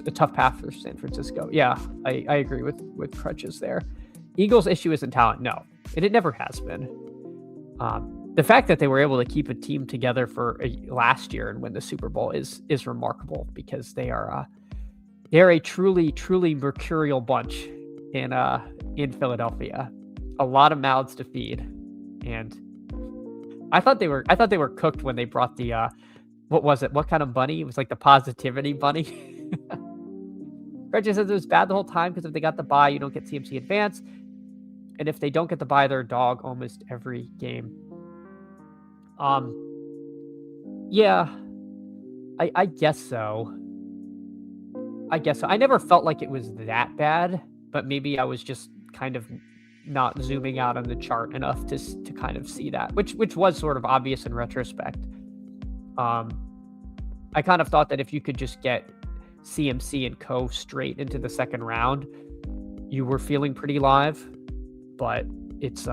a tough path for San Francisco. Yeah, I agree with Crutches there. Eagles' issue isn't talent, no, and it never has been. The fact that they were able to keep a team together for last year and win the Super Bowl is remarkable, because they are a truly mercurial bunch in Philadelphia. A lot of mouths to feed, and I thought they were cooked when they brought the what was it? What kind of bunny? It was like the positivity bunny. Reggie says it was bad the whole time because if they got the bye, you don't get CMC advance. And if they don't get the bye, they're a dog almost every game. Yeah, I guess so. I never felt like it was that bad, but maybe I was just kind of not zooming out on the chart enough to kind of see that, which was sort of obvious in retrospect. I kind of thought that if you could just get CMC and Co straight into the second round, you were feeling pretty live. But it's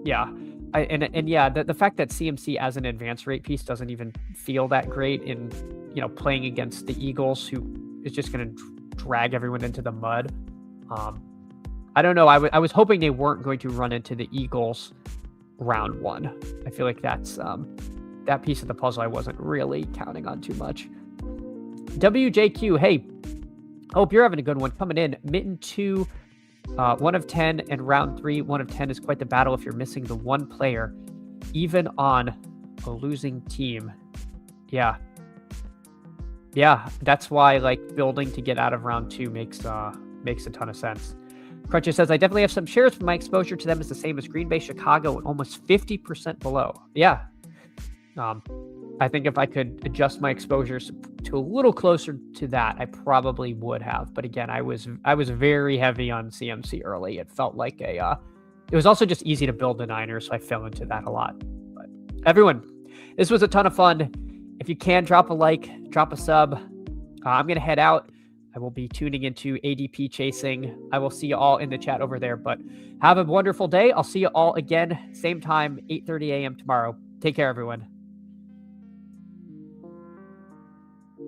yeah. The fact that CMC as an advance rate piece doesn't even feel that great in, playing against the Eagles, who is just going to drag everyone into the mud. I don't know. I was hoping they weren't going to run into the Eagles round 1. I feel like that's that piece of the puzzle I wasn't really counting on too much. WJQ, hey, hope you're having a good one coming in. Mitten 2, 1 of 10, and round 3, 1 of 10 is quite the battle if you're missing the one player, even on a losing team. Yeah, that's why building to get out of round 2 makes a ton of sense. Crutcher says, I definitely have some shares, but my exposure to them is the same as Green Bay, Chicago, almost 50% below. Yeah. I think if I could adjust my exposures to a little closer to that, I probably would have. But again, I was very heavy on CMC early. It felt like it was also just easy to build the Niners, so I fell into that a lot. But everyone, this was a ton of fun. If you can, drop a like, drop a sub. I'm going to head out. I will be tuning into ADP chasing. I will see you all in the chat over there, but have a wonderful day. I'll see you all again, same time, 8:30 a.m. tomorrow. Take care, everyone.